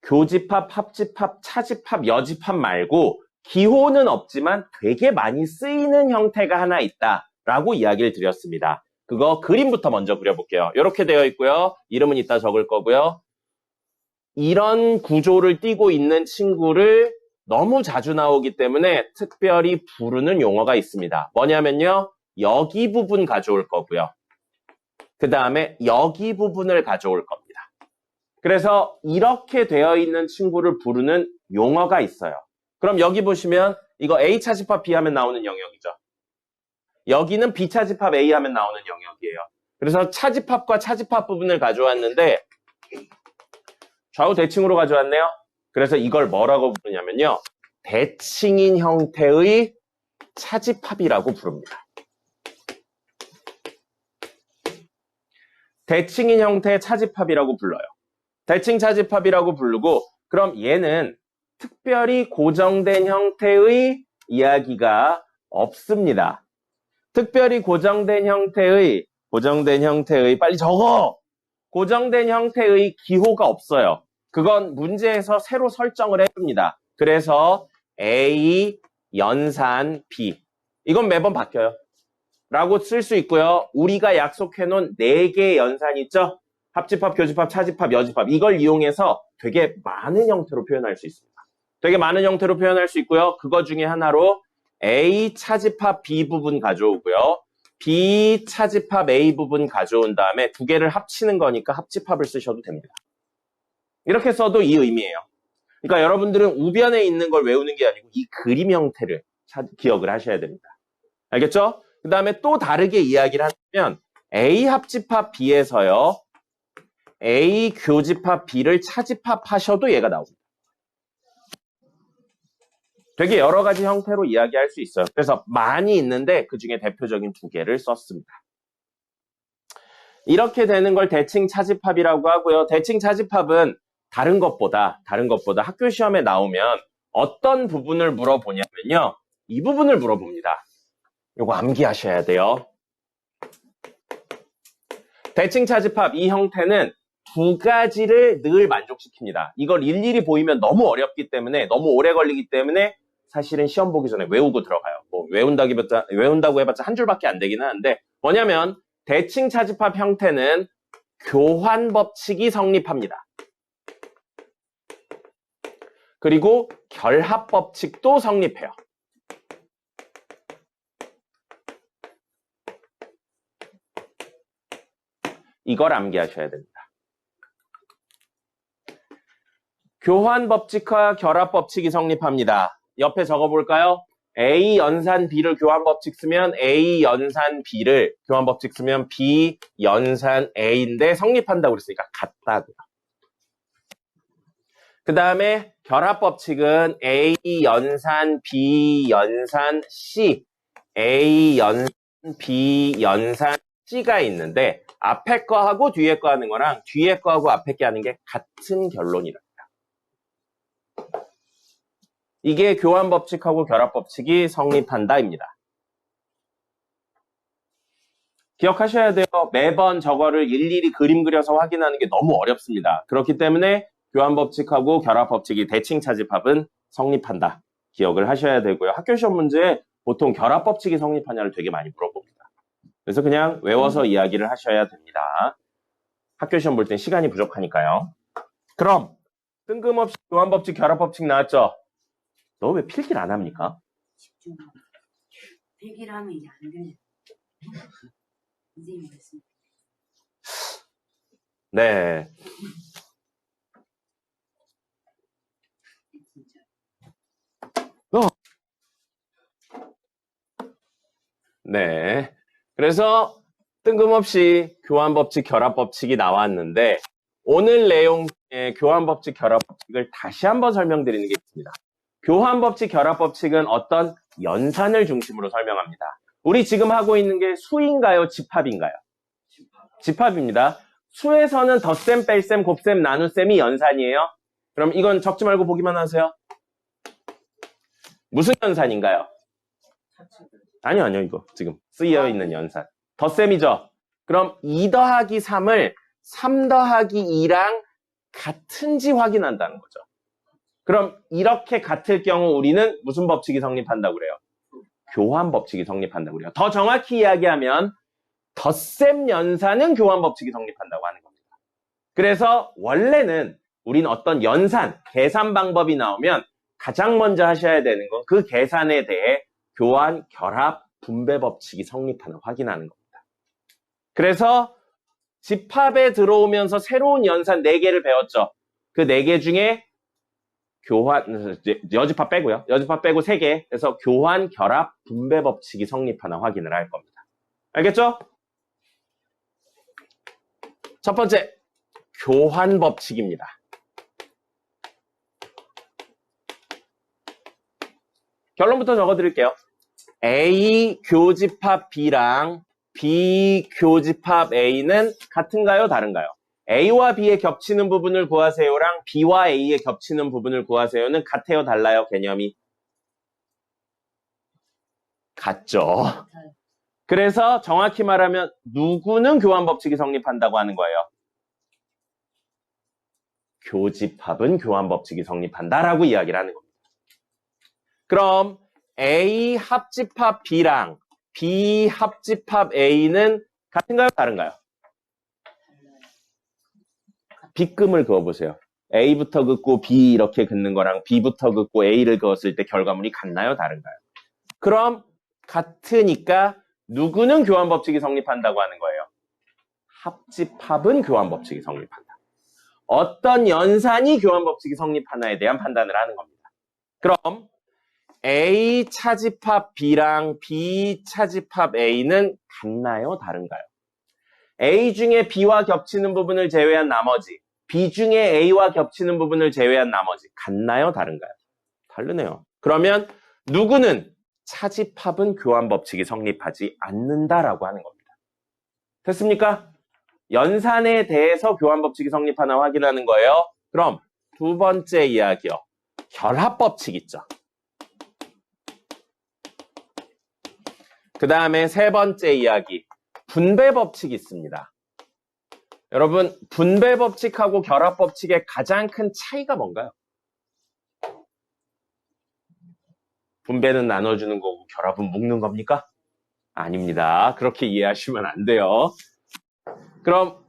[SPEAKER 1] 교집합, 합집합, 차집합, 여집합 말고 기호는 없지만 되게 많이 쓰이는 형태가 하나 있다라고 이야기를 드렸습니다. 그거 그림부터 먼저 그려볼게요. 이렇게 되어 있고요. 이름은 이따 적을 거고요. 이런 구조를 띠고 있는 친구를 너무 자주 나오기 때문에 특별히 부르는 용어가 있습니다. 뭐냐면요. 여기 부분 가져올 거고요. 그 다음에 여기 부분을 가져올 겁니다. 그래서 이렇게 되어 있는 친구를 부르는 용어가 있어요. 그럼 여기 보시면 이거 A 차집합 B 하면 나오는 영역이죠. 여기는 B 차집합 A 하면 나오는 영역이에요. 그래서 차집합과 차집합 부분을 가져왔는데 좌우 대칭으로 가져왔네요. 그래서 이걸 뭐라고 부르냐면요. 대칭인 형태의 차집합이라고 부릅니다. 대칭인 형태의 차집합이라고 불러요. 대칭 차집합이라고 부르고 그럼 얘는 특별히 고정된 형태의 이야기가 없습니다. 특별히 고정된 형태의 빨리 적어! 고정된 형태의 기호가 없어요. 그건 문제에서 새로 설정을 해줍니다. 그래서 A 연산 B 이건 매번 바뀌어요. 라고 쓸 수 있고요. 우리가 약속해놓은 4개의 연산 있죠? 합집합, 교집합, 차집합, 여집합 이걸 이용해서 되게 많은 형태로 표현할 수 있습니다. 되게 많은 형태로 표현할 수 있고요. 그거 중에 하나로 A 차집합 B 부분 가져오고요. B 차집합 A 부분 가져온 다음에 두 개를 합치는 거니까 합집합을 쓰셔도 됩니다. 이렇게 써도 이 의미예요. 그러니까 여러분들은 우변에 있는 걸 외우는 게 아니고 이 그림 형태를 기억을 하셔야 됩니다. 알겠죠? 그 다음에 또 다르게 이야기를 하면 A 합집합 B에서요. A 교집합 B를 차집합하셔도 얘가 나옵니다. 되게 여러 가지 형태로 이야기할 수 있어요. 그래서 많이 있는데 그 중에 대표적인 2개를 썼습니다. 이렇게 되는 걸 대칭 차집합이라고 하고요. 대칭 차집합은 다른 것보다 학교 시험에 나오면 어떤 부분을 물어보냐면요. 이 부분을 물어봅니다. 요거 암기하셔야 돼요. 대칭 차집합 이 형태는 2가지를 늘 만족시킵니다. 이걸 일일이 보이면 너무 어렵기 때문에 너무 오래 걸리기 때문에 사실은 시험 보기 전에 외우고 들어가요. 뭐 외운다고 해봤자 한 줄밖에 안 되긴 하는데 뭐냐면 대칭 차집합 형태는 교환 법칙이 성립합니다. 그리고 결합 법칙도 성립해요. 이걸 암기하셔야 됩니다. 교환 법칙과 결합 법칙이 성립합니다. 옆에 적어볼까요? A 연산 B를 교환 법칙 쓰면 A 연산 B를 교환 법칙 쓰면 B 연산 A인데 성립한다고 그랬으니까 같다고요. 그 다음에 결합 법칙은 A 연산 B 연산 C A 연산 B 연산 C가 있는데 앞에 거하고 뒤에 거 하는 거랑 뒤에 거하고 앞에 게 하는 게 같은 결론이랍니다. 이게 교환 법칙하고 결합 법칙이 성립한다입니다. 기억하셔야 돼요. 매번 저거를 일일이 그림 그려서 확인하는 게 너무 어렵습니다. 그렇기 때문에 교환 법칙하고 결합 법칙이 대칭 차집합은 성립한다. 기억을 하셔야 되고요. 학교 시험 문제에 보통 결합 법칙이 성립하냐를 되게 많이 물어봅니다. 그래서 그냥 외워서 이야기를 하셔야 됩니다. 학교 시험 볼 땐 시간이 부족하니까요. 그럼 뜬금없이 교환 법칙, 결합 법칙 나왔죠? 너 왜 필기를 안 합니까?
[SPEAKER 2] 필기를 하면 이제 안 되네. 선생님이 그랬습니다.
[SPEAKER 1] 네. 네. 그래서 뜬금없이 교환 법칙, 결합 법칙이 나왔는데 오늘 내용 중에 교환 법칙, 결합 법칙을 다시 한번 설명드리는 게 있습니다. 교환 법칙, 결합 법칙은 어떤 연산을 중심으로 설명합니다. 우리 지금 하고 있는 게 수인가요? 집합인가요? 집합입니다. 수에서는 덧셈, 뺄셈, 곱셈, 나눗셈이 연산이에요. 그럼 이건 적지 말고 보기만 하세요. 무슨 연산인가요? 아니요. 이거 지금 쓰여 있는 연산. 덧셈이죠. 그럼 2 더하기 3을 3 더하기 2랑 같은지 확인한다는 거죠. 그럼 이렇게 같을 경우 우리는 무슨 법칙이 성립한다고 그래요? 교환 법칙이 성립한다고 그래요. 더 정확히 이야기하면 덧셈 연산은 교환 법칙이 성립한다고 하는 겁니다. 그래서 원래는 우린 어떤 연산, 계산 방법이 나오면 가장 먼저 하셔야 되는 건 그 계산에 대해 교환, 결합, 분배 법칙이 성립하는 확인하는 겁니다. 그래서 집합에 들어오면서 새로운 연산 4개를 배웠죠. 그 4개 중에 교환, 여집합 빼고요. 여집합 빼고 3개. 그래서 교환, 결합, 분배 법칙이 성립하나 확인을 할 겁니다. 알겠죠? 첫 번째, 교환 법칙입니다. 결론부터 적어드릴게요. A 교집합 B랑 B 교집합 A는 같은가요? 다른가요? A와 B의 겹치는 부분을 구하세요랑 B와 A의 겹치는 부분을 구하세요는 같아요? 달라요? 개념이? 같죠. 그래서 정확히 말하면 누구는 교환 법칙이 성립한다고 하는 거예요? 교집합은 교환 법칙이 성립한다라고 이야기를 하는 겁니다. 그럼 A 합집합 B랑 B 합집합 A는 같은가요? 다른가요? B금을 그어보세요. A부터 긋고 B 이렇게 긋는 거랑 B부터 긋고 A를 그었을 때 결과물이 같나요? 다른가요? 그럼 같으니까 누구는 교환 법칙이 성립한다고 하는 거예요? 합집합은 교환 법칙이 성립한다. 어떤 연산이 교환 법칙이 성립하나에 대한 판단을 하는 겁니다. 그럼 A 차집합 B랑 B 차집합 A는 같나요? 다른가요? A 중에 B와 겹치는 부분을 제외한 나머지, B 중에 A와 겹치는 부분을 제외한 나머지 같나요? 다른가요? 다르네요. 그러면 누구는 차집합은 교환 법칙이 성립하지 않는다라고 하는 겁니다. 됐습니까? 연산에 대해서 교환 법칙이 성립하나 확인하는 거예요. 그럼 두 번째 이야기요. 결합 법칙 있죠. 그 다음에 세 번째 이야기. 분배 법칙이 있습니다. 여러분, 분배 법칙하고 결합 법칙의 가장 큰 차이가 뭔가요? 분배는 나눠주는 거고 결합은 묶는 겁니까? 아닙니다. 그렇게 이해하시면 안 돼요. 그럼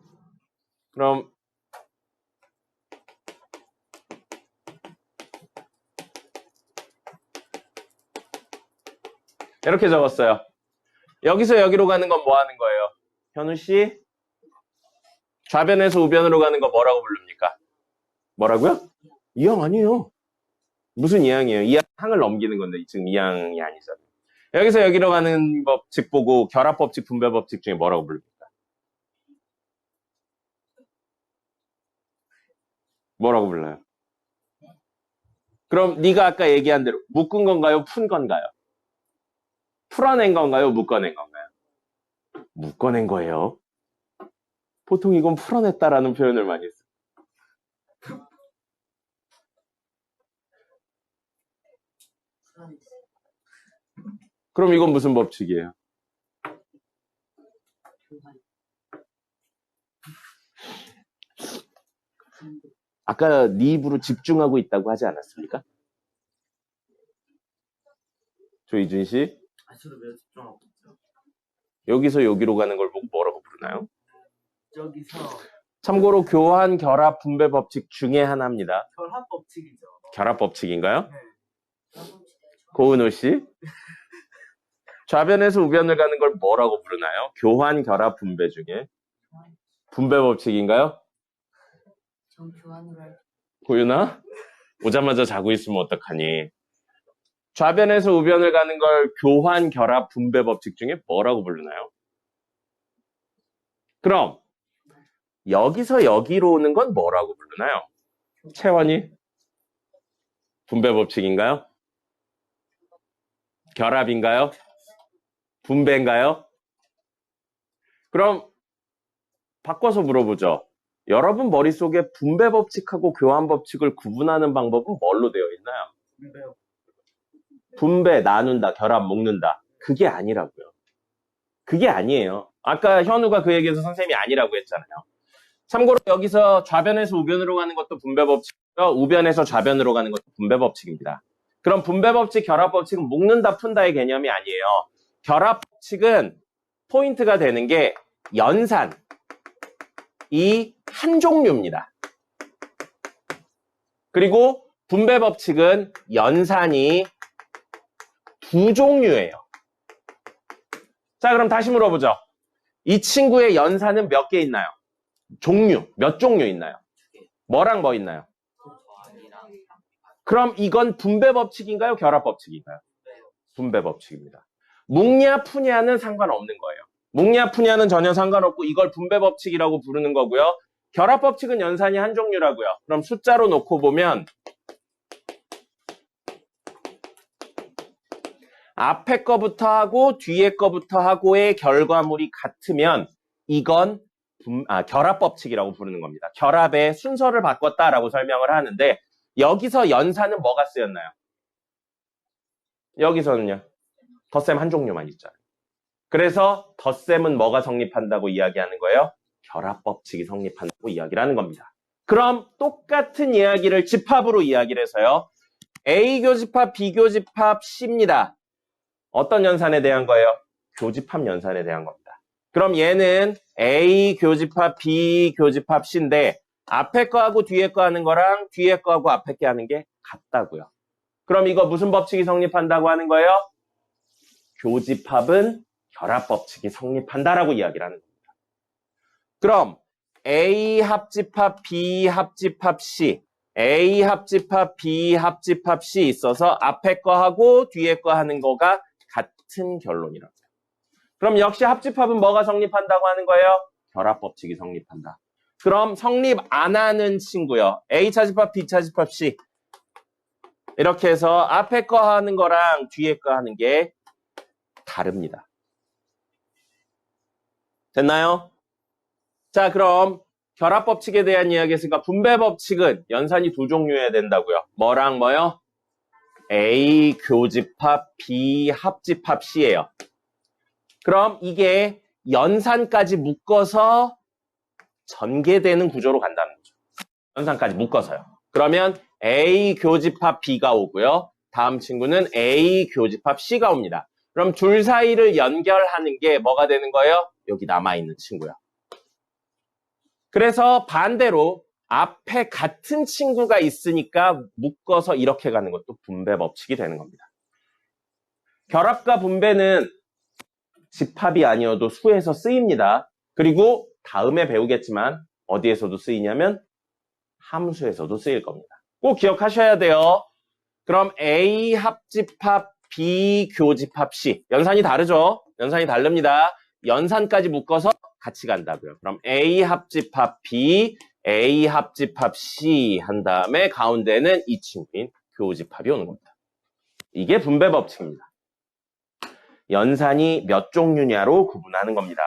[SPEAKER 1] 이렇게 적었어요. 여기서 여기로 가는 건 뭐 하는 거예요? 현우 씨? 좌변에서 우변으로 가는 거 뭐라고 부릅니까? 뭐라고요? 이항 아니에요. 무슨 이항이에요? 이항을 넘기는 건데 지금 이항이 아니잖아요. 여기서 여기로 가는 법칙 보고 결합 법칙, 분배 법칙 중에 뭐라고 부릅니까? 뭐라고 불러요? 그럼 네가 아까 얘기한 대로 묶은 건가요? 푼 건가요? 풀어낸 건가요? 묶어낸 건가요? 묶어낸 거예요. 보통 이건 풀어냈다라는 표현을 많이 했어요. 그럼 이건 무슨 법칙이에요? 아까 네 입으로 집중하고 있다고 하지 않았습니까? 조이준 씨?
[SPEAKER 3] 저도 왜 집중하고 있죠?
[SPEAKER 1] 여기서 여기로 가는 걸 보고 뭐라고 부르나요?
[SPEAKER 3] 저기서
[SPEAKER 1] 참고로 교환, 결합, 분배 법칙 중에 하나입니다.
[SPEAKER 3] 결합 법칙이죠.
[SPEAKER 1] 결합 법칙인가요?
[SPEAKER 3] 네.
[SPEAKER 1] 고은호 씨? 좌변에서 우변을 가는 걸 뭐라고 부르나요? 교환, 결합, 분배 중에 분배 법칙인가요?
[SPEAKER 2] 전 교환으로 할
[SPEAKER 1] 고윤아? 오자마자 자고 있으면 어떡하니? 좌변에서 우변을 가는 걸 교환, 결합, 분배 법칙 중에 뭐라고 부르나요? 그럼 여기서 여기로 오는 건 뭐라고 부르나요? 채원이? 분배 법칙인가요? 결합인가요? 분배인가요? 그럼 바꿔서 물어보죠. 여러분 머릿속에 분배 법칙하고 교환 법칙을 구분하는 방법은 뭘로 되어 있나요?
[SPEAKER 3] 분배요.
[SPEAKER 1] 분배, 나눈다, 결합, 묶는다. 그게 아니라고요. 그게 아니에요. 아까 현우가 그 얘기해서 선생님이 아니라고 했잖아요. 참고로 여기서 좌변에서 우변으로 가는 것도 분배 법칙이고요. 우변에서 좌변으로 가는 것도 분배 법칙입니다. 그럼 분배 법칙, 결합 법칙은 묶는다, 푼다의 개념이 아니에요. 결합 법칙은 포인트가 되는 게 연산이 한 종류입니다. 그리고 분배 법칙은 연산이 두 종류예요. 자, 그럼 다시 물어보죠. 이 친구의 연산은 몇 개 있나요? 종류, 몇 종류 있나요? 뭐랑 뭐 있나요? 그럼 이건 분배 법칙인가요? 결합 법칙인가요? 분배 법칙입니다. 묵냐 푸냐는 상관없는 거예요. 묵냐 푸냐는 전혀 상관없고 이걸 분배 법칙이라고 부르는 거고요. 결합 법칙은 연산이 한 종류라고요. 그럼 숫자로 놓고 보면 앞에 거부터 하고 뒤에 거부터 하고의 결과물이 같으면 이건 결합 법칙이라고 부르는 겁니다. 결합의 순서를 바꿨다라고 설명을 하는데 여기서 연산은 뭐가 쓰였나요? 여기서는요. 덧셈 한 종류만 있잖아요. 그래서 덧셈은 뭐가 성립한다고 이야기하는 거예요? 결합 법칙이 성립한다고 이야기를 하는 겁니다. 그럼 똑같은 이야기를 집합으로 이야기를 해서요. A 교집합, B 교집합, C입니다. 어떤 연산에 대한 거예요? 교집합 연산에 대한 겁니다. 그럼 얘는 A 교집합, B 교집합, C인데 앞에 거하고 뒤에 거 하는 거랑 뒤에 거하고 앞에 거 하는 게 같다고요. 그럼 이거 무슨 법칙이 성립한다고 하는 거예요? 교집합은 결합 법칙이 성립한다라고 이야기를 하는 겁니다. 그럼 A 합집합, B 합집합, C A 합집합, B 합집합, C 있어서 앞에 거하고 뒤에 거 하는 거가 같은 결론이라고요. 그럼 역시 합집합은 뭐가 성립한다고 하는 거예요? 결합 법칙이 성립한다. 그럼 성립 안 하는 친구요. A 차집합, B 차집합, C 이렇게 해서 앞에 거 하는 거랑 뒤에 거 하는 게 다릅니다. 됐나요? 자, 그럼 결합 법칙에 대한 이야기했으니까 분배 법칙은 연산이 두 종류여야 된다고요. 뭐랑 뭐요? A 교집합, B 합집합, C예요. 그럼 이게 연산까지 묶어서 전개되는 구조로 간다는 거죠. 연산까지 묶어서요. 그러면 A 교집합 B가 오고요. 다음 친구는 A 교집합 C가 옵니다. 그럼 둘 사이를 연결하는 게 뭐가 되는 거예요? 여기 남아있는 친구야. 그래서 반대로 앞에 같은 친구가 있으니까 묶어서 이렇게 가는 것도 분배 법칙이 되는 겁니다. 결합과 분배는 집합이 아니어도 수에서 쓰입니다. 그리고 다음에 배우겠지만 어디에서도 쓰이냐면 함수에서도 쓰일 겁니다. 꼭 기억하셔야 돼요. 그럼 A 합집합, B 교집합, C. 연산이 다르죠? 연산이 다릅니다. 연산까지 묶어서 같이 간다고요. 그럼 A 합집합 B, A 합집합 C 한 다음에 가운데는 이 친구인 교집합이 오는 겁니다. 이게 분배 법칙입니다. 연산이 몇 종류냐로 구분하는 겁니다.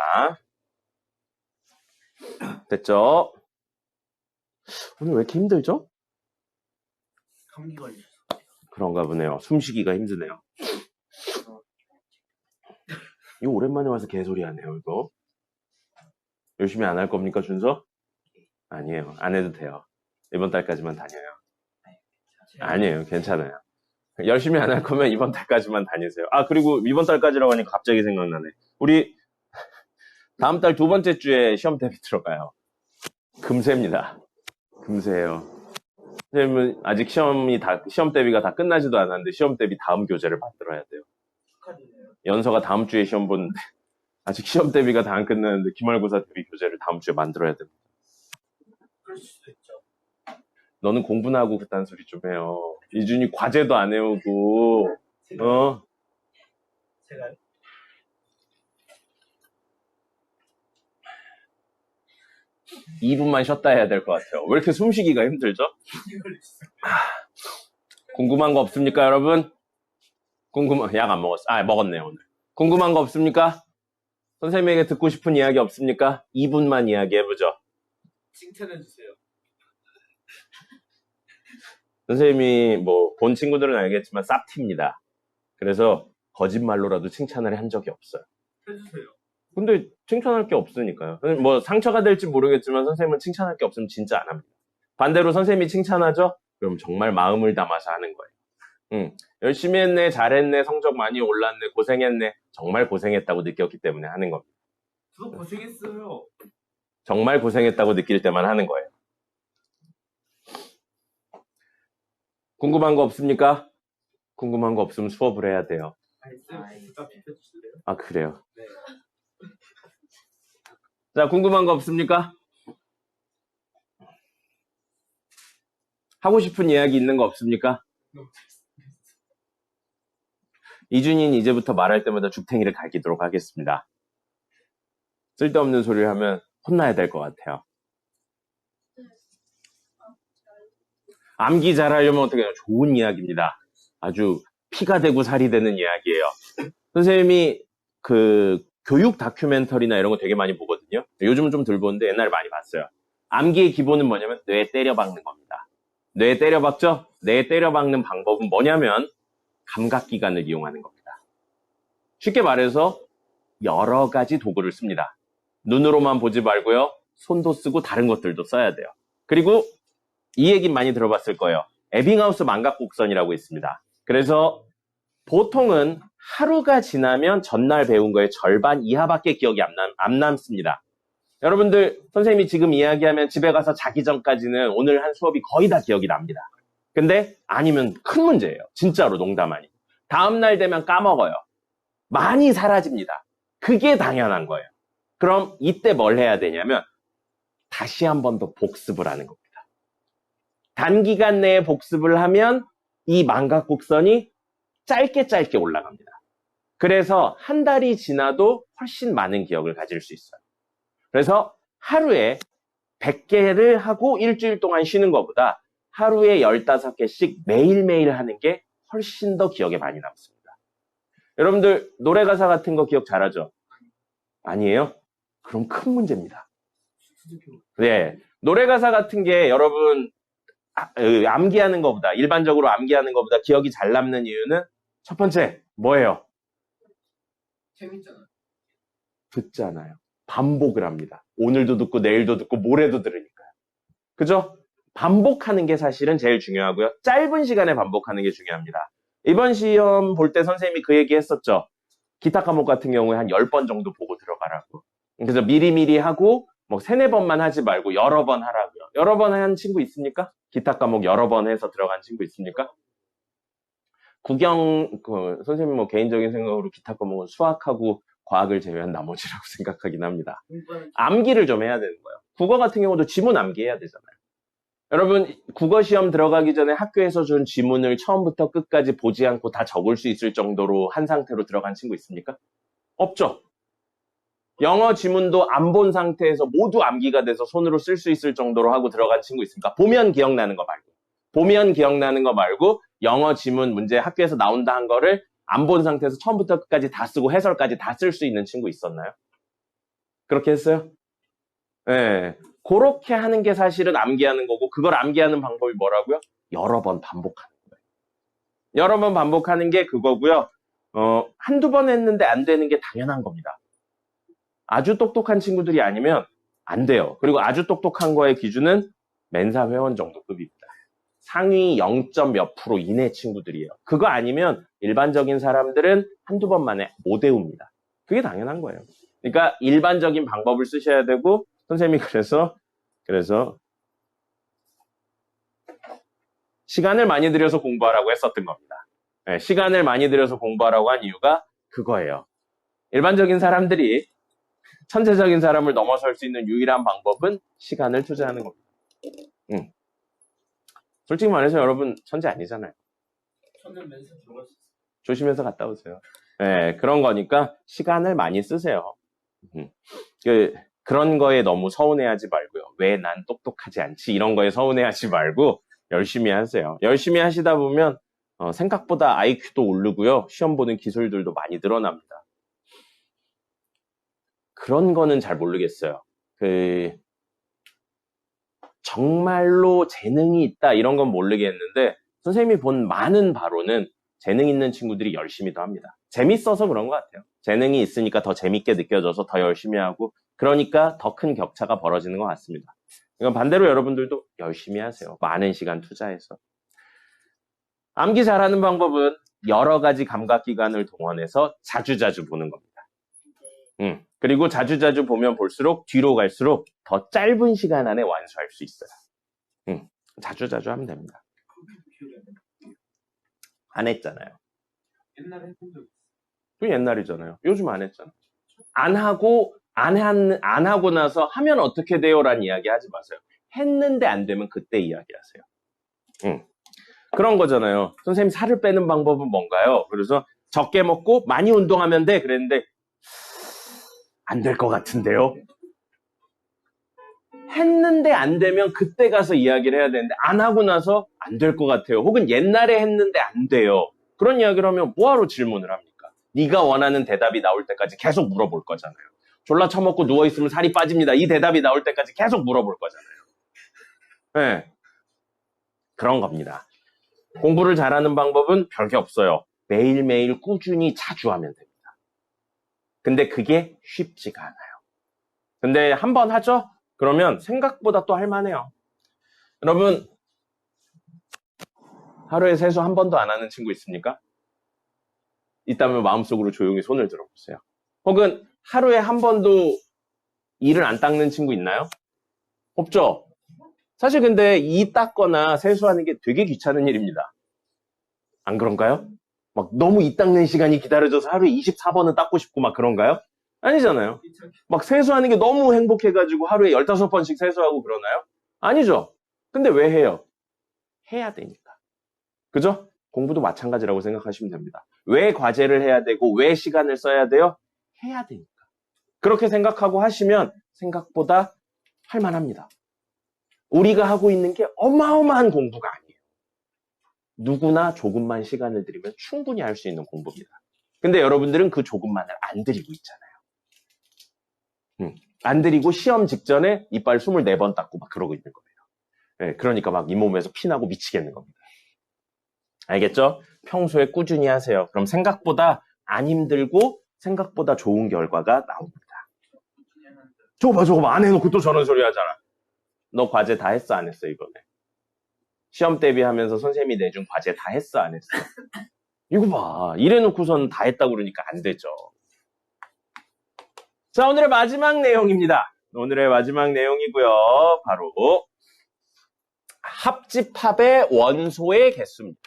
[SPEAKER 1] 됐죠? 오늘 왜 이렇게 힘들죠?
[SPEAKER 3] 감기 걸리셨어요.
[SPEAKER 1] 그런가 보네요. 숨쉬기가 힘드네요. 이거 오랜만에 와서 개소리 하네요, 이거. 열심히 안 할 겁니까, 준서? 아니에요. 안 해도 돼요. 이번 달까지만 다녀요. 아니에요. 괜찮아요. 열심히 안 할 거면 이번 달까지만 다니세요. 아, 그리고 이번 달까지라고 하니까 갑자기 생각나네. 우리 다음 달 두 번째 주에 시험 대비 들어가요. 금세입니다. 금세예요. 선생님은 아직 시험 대비가 다 끝나지도 않았는데 시험 대비 다음 교재를 만들어야 돼요.
[SPEAKER 3] 축하드려요.
[SPEAKER 1] 연서가 다음 주에 시험 보는데 아직 시험 대비가 다 안 끝났는데 기말고사 대비 교재를 다음 주에 만들어야 됩니다.
[SPEAKER 3] 그럴 수도 있죠.
[SPEAKER 1] 너는 공부나 하고 그딴 소리 좀 해요. 이준이 과제도 안 해오고, 어?
[SPEAKER 3] 제가요?
[SPEAKER 1] 이 2분만 쉬었다 해야 될 것 같아요. 왜 이렇게 숨쉬기가 힘들죠?
[SPEAKER 3] 감기 걸리셨어요.
[SPEAKER 1] 궁금한 거 없습니까, 여러분? 약 안 먹었어. 아, 먹었네요, 오늘. 궁금한 거 없습니까? 선생님에게 듣고 싶은 이야기 없습니까? 2분만 이야기해보죠.
[SPEAKER 3] 칭찬해주세요.
[SPEAKER 1] 선생님이 뭐 본 친구들은 알겠지만 쌉티입니다. 그래서 거짓말로라도 칭찬을 한 적이 없어요.
[SPEAKER 3] 해주세요.
[SPEAKER 1] 근데 칭찬할 게 없으니까요. 뭐 상처가 될지 모르겠지만 선생님은 칭찬할 게 없으면 진짜 안 합니다. 반대로 선생님이 칭찬하죠? 그럼 정말 마음을 담아서 하는 거예요. 열심히 했네, 잘했네, 성적 많이 올랐네, 고생했네. 정말 고생했다고 느꼈기 때문에 하는 겁니다.
[SPEAKER 3] 저도 고생했어요.
[SPEAKER 1] 정말 고생했다고 느낄 때만 하는 거예요. 궁금한 거 없습니까? 궁금한 거 없으면 수업을 해야 돼요.
[SPEAKER 3] 아니, 쌤, 잠깐 비켜주실래요?
[SPEAKER 1] 아, 그래요?
[SPEAKER 3] 네.
[SPEAKER 1] 자, 궁금한 거 없습니까? 하고 싶은 이야기 있는 거 없습니까?
[SPEAKER 3] 너무 재밌어.
[SPEAKER 1] 이준인 이제부터 말할 때마다 죽탱이를 갈기도록 하겠습니다. 쓸데없는 소리를 하면 혼나야 될 것 같아요. 암기 잘하려면 어떻게 해요? 좋은 이야기입니다. 아주 피가 되고 살이 되는 이야기예요. 선생님이 그 교육 다큐멘터리나 이런 거 되게 많이 보거든요. 요즘은 좀 덜 보는데 옛날에 많이 봤어요. 암기의 기본은 뭐냐면 뇌에 때려박는 겁니다. 뇌에 때려박죠? 뇌에 때려박는 방법은 뭐냐면 감각기관을 이용하는 겁니다. 쉽게 말해서 여러 가지 도구를 씁니다. 눈으로만 보지 말고요. 손도 쓰고 다른 것들도 써야 돼요. 그리고 이 얘기 많이 들어봤을 거예요. 에빙하우스 망각곡선이라고 있습니다. 그래서 보통은 하루가 지나면 전날 배운 거의 절반 이하밖에 기억이 안 남습니다. 여러분들 선생님이 지금 이야기하면 집에 가서 자기 전까지는 오늘 한 수업이 거의 다 기억이 납니다. 근데 아니면 큰 문제예요. 진짜로 농담 아니고. 다음날 되면 까먹어요. 많이 사라집니다. 그게 당연한 거예요. 그럼 이때 뭘 해야 되냐면 다시 한 번 더 복습을 하는 겁니다. 단기간 내에 복습을 하면 이 망각곡선이 짧게 올라갑니다. 그래서 한 달이 지나도 훨씬 많은 기억을 가질 수 있어요. 그래서 하루에 100개를 하고 일주일 동안 쉬는 것보다 하루에 15개씩 매일매일 하는 게 훨씬 더 기억에 많이 남습니다. 여러분들 노래 가사 같은 거 기억 잘하죠? 아니에요? 그럼 큰 문제입니다. 네, 노래 가사 같은 게 여러분 암기하는 것보다 일반적으로 암기하는 것보다 기억이 잘 남는 이유는 첫 번째 뭐예요?
[SPEAKER 3] 재밌잖아.
[SPEAKER 1] 듣잖아요. 반복을 합니다. 오늘도 듣고 내일도 듣고 모레도 들으니까요. 그죠? 반복하는 게 사실은 제일 중요하고요. 짧은 시간에 반복하는 게 중요합니다. 이번 시험 볼 때 선생님이 그 얘기 했었죠. 기타 과목 같은 경우에 한 10번 정도 보고 들어가라고. 그래서 미리미리 하고 뭐 3, 4번만 하지 말고 여러 번 하라고요. 여러 번 한 친구 있습니까? 기타 과목 여러 번 해서 들어간 친구 있습니까? 선생님 뭐 개인적인 생각으로 기타 과목은 수학하고 과학을 제외한 나머지라고 생각하긴 합니다. 암기를 좀 해야 되는 거예요. 국어 같은 경우도 지문 암기해야 되잖아요. 여러분 국어 시험 들어가기 전에 학교에서 준 지문을 처음부터 끝까지 보지 않고 다 적을 수 있을 정도로 한 상태로 들어간 친구 있습니까? 없죠. 영어 지문도 안 본 상태에서 모두 암기가 돼서 손으로 쓸 수 있을 정도로 하고 들어간 친구 있습니까? 보면 기억나는 거 말고 영어 지문 문제 학교에서 나온다 한 거를 안 본 상태에서 처음부터 끝까지 다 쓰고 해설까지 다 쓸 수 있는 친구 있었나요? 그렇게 했어요? 네. 그렇게 하는 게 사실은 암기하는 거고 그걸 암기하는 방법이 뭐라고요? 여러 번 반복하는 거예요. 여러 번 반복하는 게 그거고요. 한두 번 했는데 안 되는 게 당연한 겁니다. 아주 똑똑한 친구들이 아니면 안 돼요. 그리고 아주 똑똑한 거의 기준은 멘사 회원 정도 급입니다. 상위 0. 몇 프로 이내 친구들이에요. 그거 아니면 일반적인 사람들은 한두 번 만에 못 외웁니다. 그게 당연한 거예요. 그러니까 일반적인 방법을 쓰셔야 되고 선생님이 그래서 시간을 많이 들여서 공부하라고 했었던 겁니다. 네, 시간을 많이 들여서 공부하라고 한 이유가 그거예요. 일반적인 사람들이 천재적인 사람을 넘어설 수 있는 유일한 방법은 시간을 투자하는 겁니다. 솔직히 말해서 여러분 천재 아니잖아요.
[SPEAKER 3] 저는 맨날 들어갈 수 있어요.
[SPEAKER 1] 조심해서 갔다 오세요. 네, 그런 거니까 시간을 많이 쓰세요. 그런 거에 너무 서운해하지 말고요. 왜 난 똑똑하지 않지? 이런 거에 서운해하지 말고 열심히 하세요. 열심히 하시다 보면 생각보다 IQ도 오르고요. 시험 보는 기술들도 많이 늘어납니다. 그런 거는 잘 모르겠어요. 정말로 재능이 있다 이런 건 모르겠는데 선생님이 본 많은 바로는 재능 있는 친구들이 열심히 더 합니다. 재밌어서 그런 것 같아요. 재능이 있으니까 더 재밌게 느껴져서 더 열심히 하고 그러니까 더 큰 격차가 벌어지는 것 같습니다. 이건 반대로 여러분들도 열심히 하세요. 많은 시간 투자해서. 암기 잘하는 방법은 여러 가지 감각기관을 동원해서 자주자주 보는 겁니다. 그리고 자주자주 보면 볼수록 뒤로 갈수록 더 짧은 시간 안에 완수할 수 있어요. 자주자주 하면 됩니다. 안 했잖아요.
[SPEAKER 3] 옛날에 했던 적 있어요.
[SPEAKER 1] 그 옛날이잖아요. 요즘 안 했잖아요. 안 하고 나서 하면 어떻게 돼요? 라는 이야기 하지 마세요. 했는데 안 되면 그때 이야기하세요. 그런 거잖아요. 선생님 살을 빼는 방법은 뭔가요? 그래서 적게 먹고 많이 운동하면 돼. 그랬는데 안 될 것 같은데요. 했는데 안 되면 그때 가서 이야기를 해야 되는데 안 하고 나서 안 될 것 같아요. 혹은 옛날에 했는데 안 돼요. 그런 이야기를 하면 뭐하러 질문을 합니까? 네가 원하는 대답이 나올 때까지 계속 물어볼 거잖아요. 졸라 처먹고 누워있으면 살이 빠집니다. 이 대답이 나올 때까지 계속 물어볼 거잖아요. 네. 그런 겁니다. 공부를 잘하는 방법은 별게 없어요. 매일매일 꾸준히 자주 하면 됩니다. 근데 그게 쉽지가 않아요. 근데 한 번 하죠? 그러면 생각보다 또 할만해요. 여러분, 하루에 세수 한 번도 안 하는 친구 있습니까? 있다면 마음속으로 조용히 손을 들어보세요. 혹은 하루에 한 번도 이를 안 닦는 친구 있나요? 없죠? 사실 근데 이 닦거나 세수하는 게 되게 귀찮은 일입니다. 안 그런가요? 막 너무 이 닦는 시간이 기다려져서 하루에 24번은 닦고 싶고 막 그런가요? 아니잖아요. 막 세수하는 게 너무 행복해가지고 하루에 15번씩 세수하고 그러나요? 아니죠. 근데 왜 해요? 해야 되니까. 그죠? 공부도 마찬가지라고 생각하시면 됩니다. 왜 과제를 해야 되고 왜 시간을 써야 돼요? 해야 되니까. 그렇게 생각하고 하시면 생각보다 할만합니다. 우리가 하고 있는 게 어마어마한 공부가 아니에요. 누구나 조금만 시간을 들이면 충분히 할 수 있는 공부입니다. 근데 여러분들은 그 조금만을 안 들이고 있잖아요. 안 들이고 시험 직전에 이빨 24번 닦고 막 그러고 있는 거예요. 네, 그러니까 막 잇몸에서 피나고 미치겠는 겁니다. 알겠죠? 평소에 꾸준히 하세요. 그럼 생각보다 안 힘들고 생각보다 좋은 결과가 나옵니다. 저거 봐. 안 해놓고 또 저런 소리 하잖아. 너 과제 다 했어, 안 했어, 이번에? 시험 대비하면서 선생님이 내준 과제 다 했어, 안 했어? 이거 봐. 이래놓고선 다 했다고 그러니까 안 되죠. 자, 오늘의 마지막 내용입니다. 오늘의 마지막 내용이고요. 바로 합집합의 원소의 개수입니다.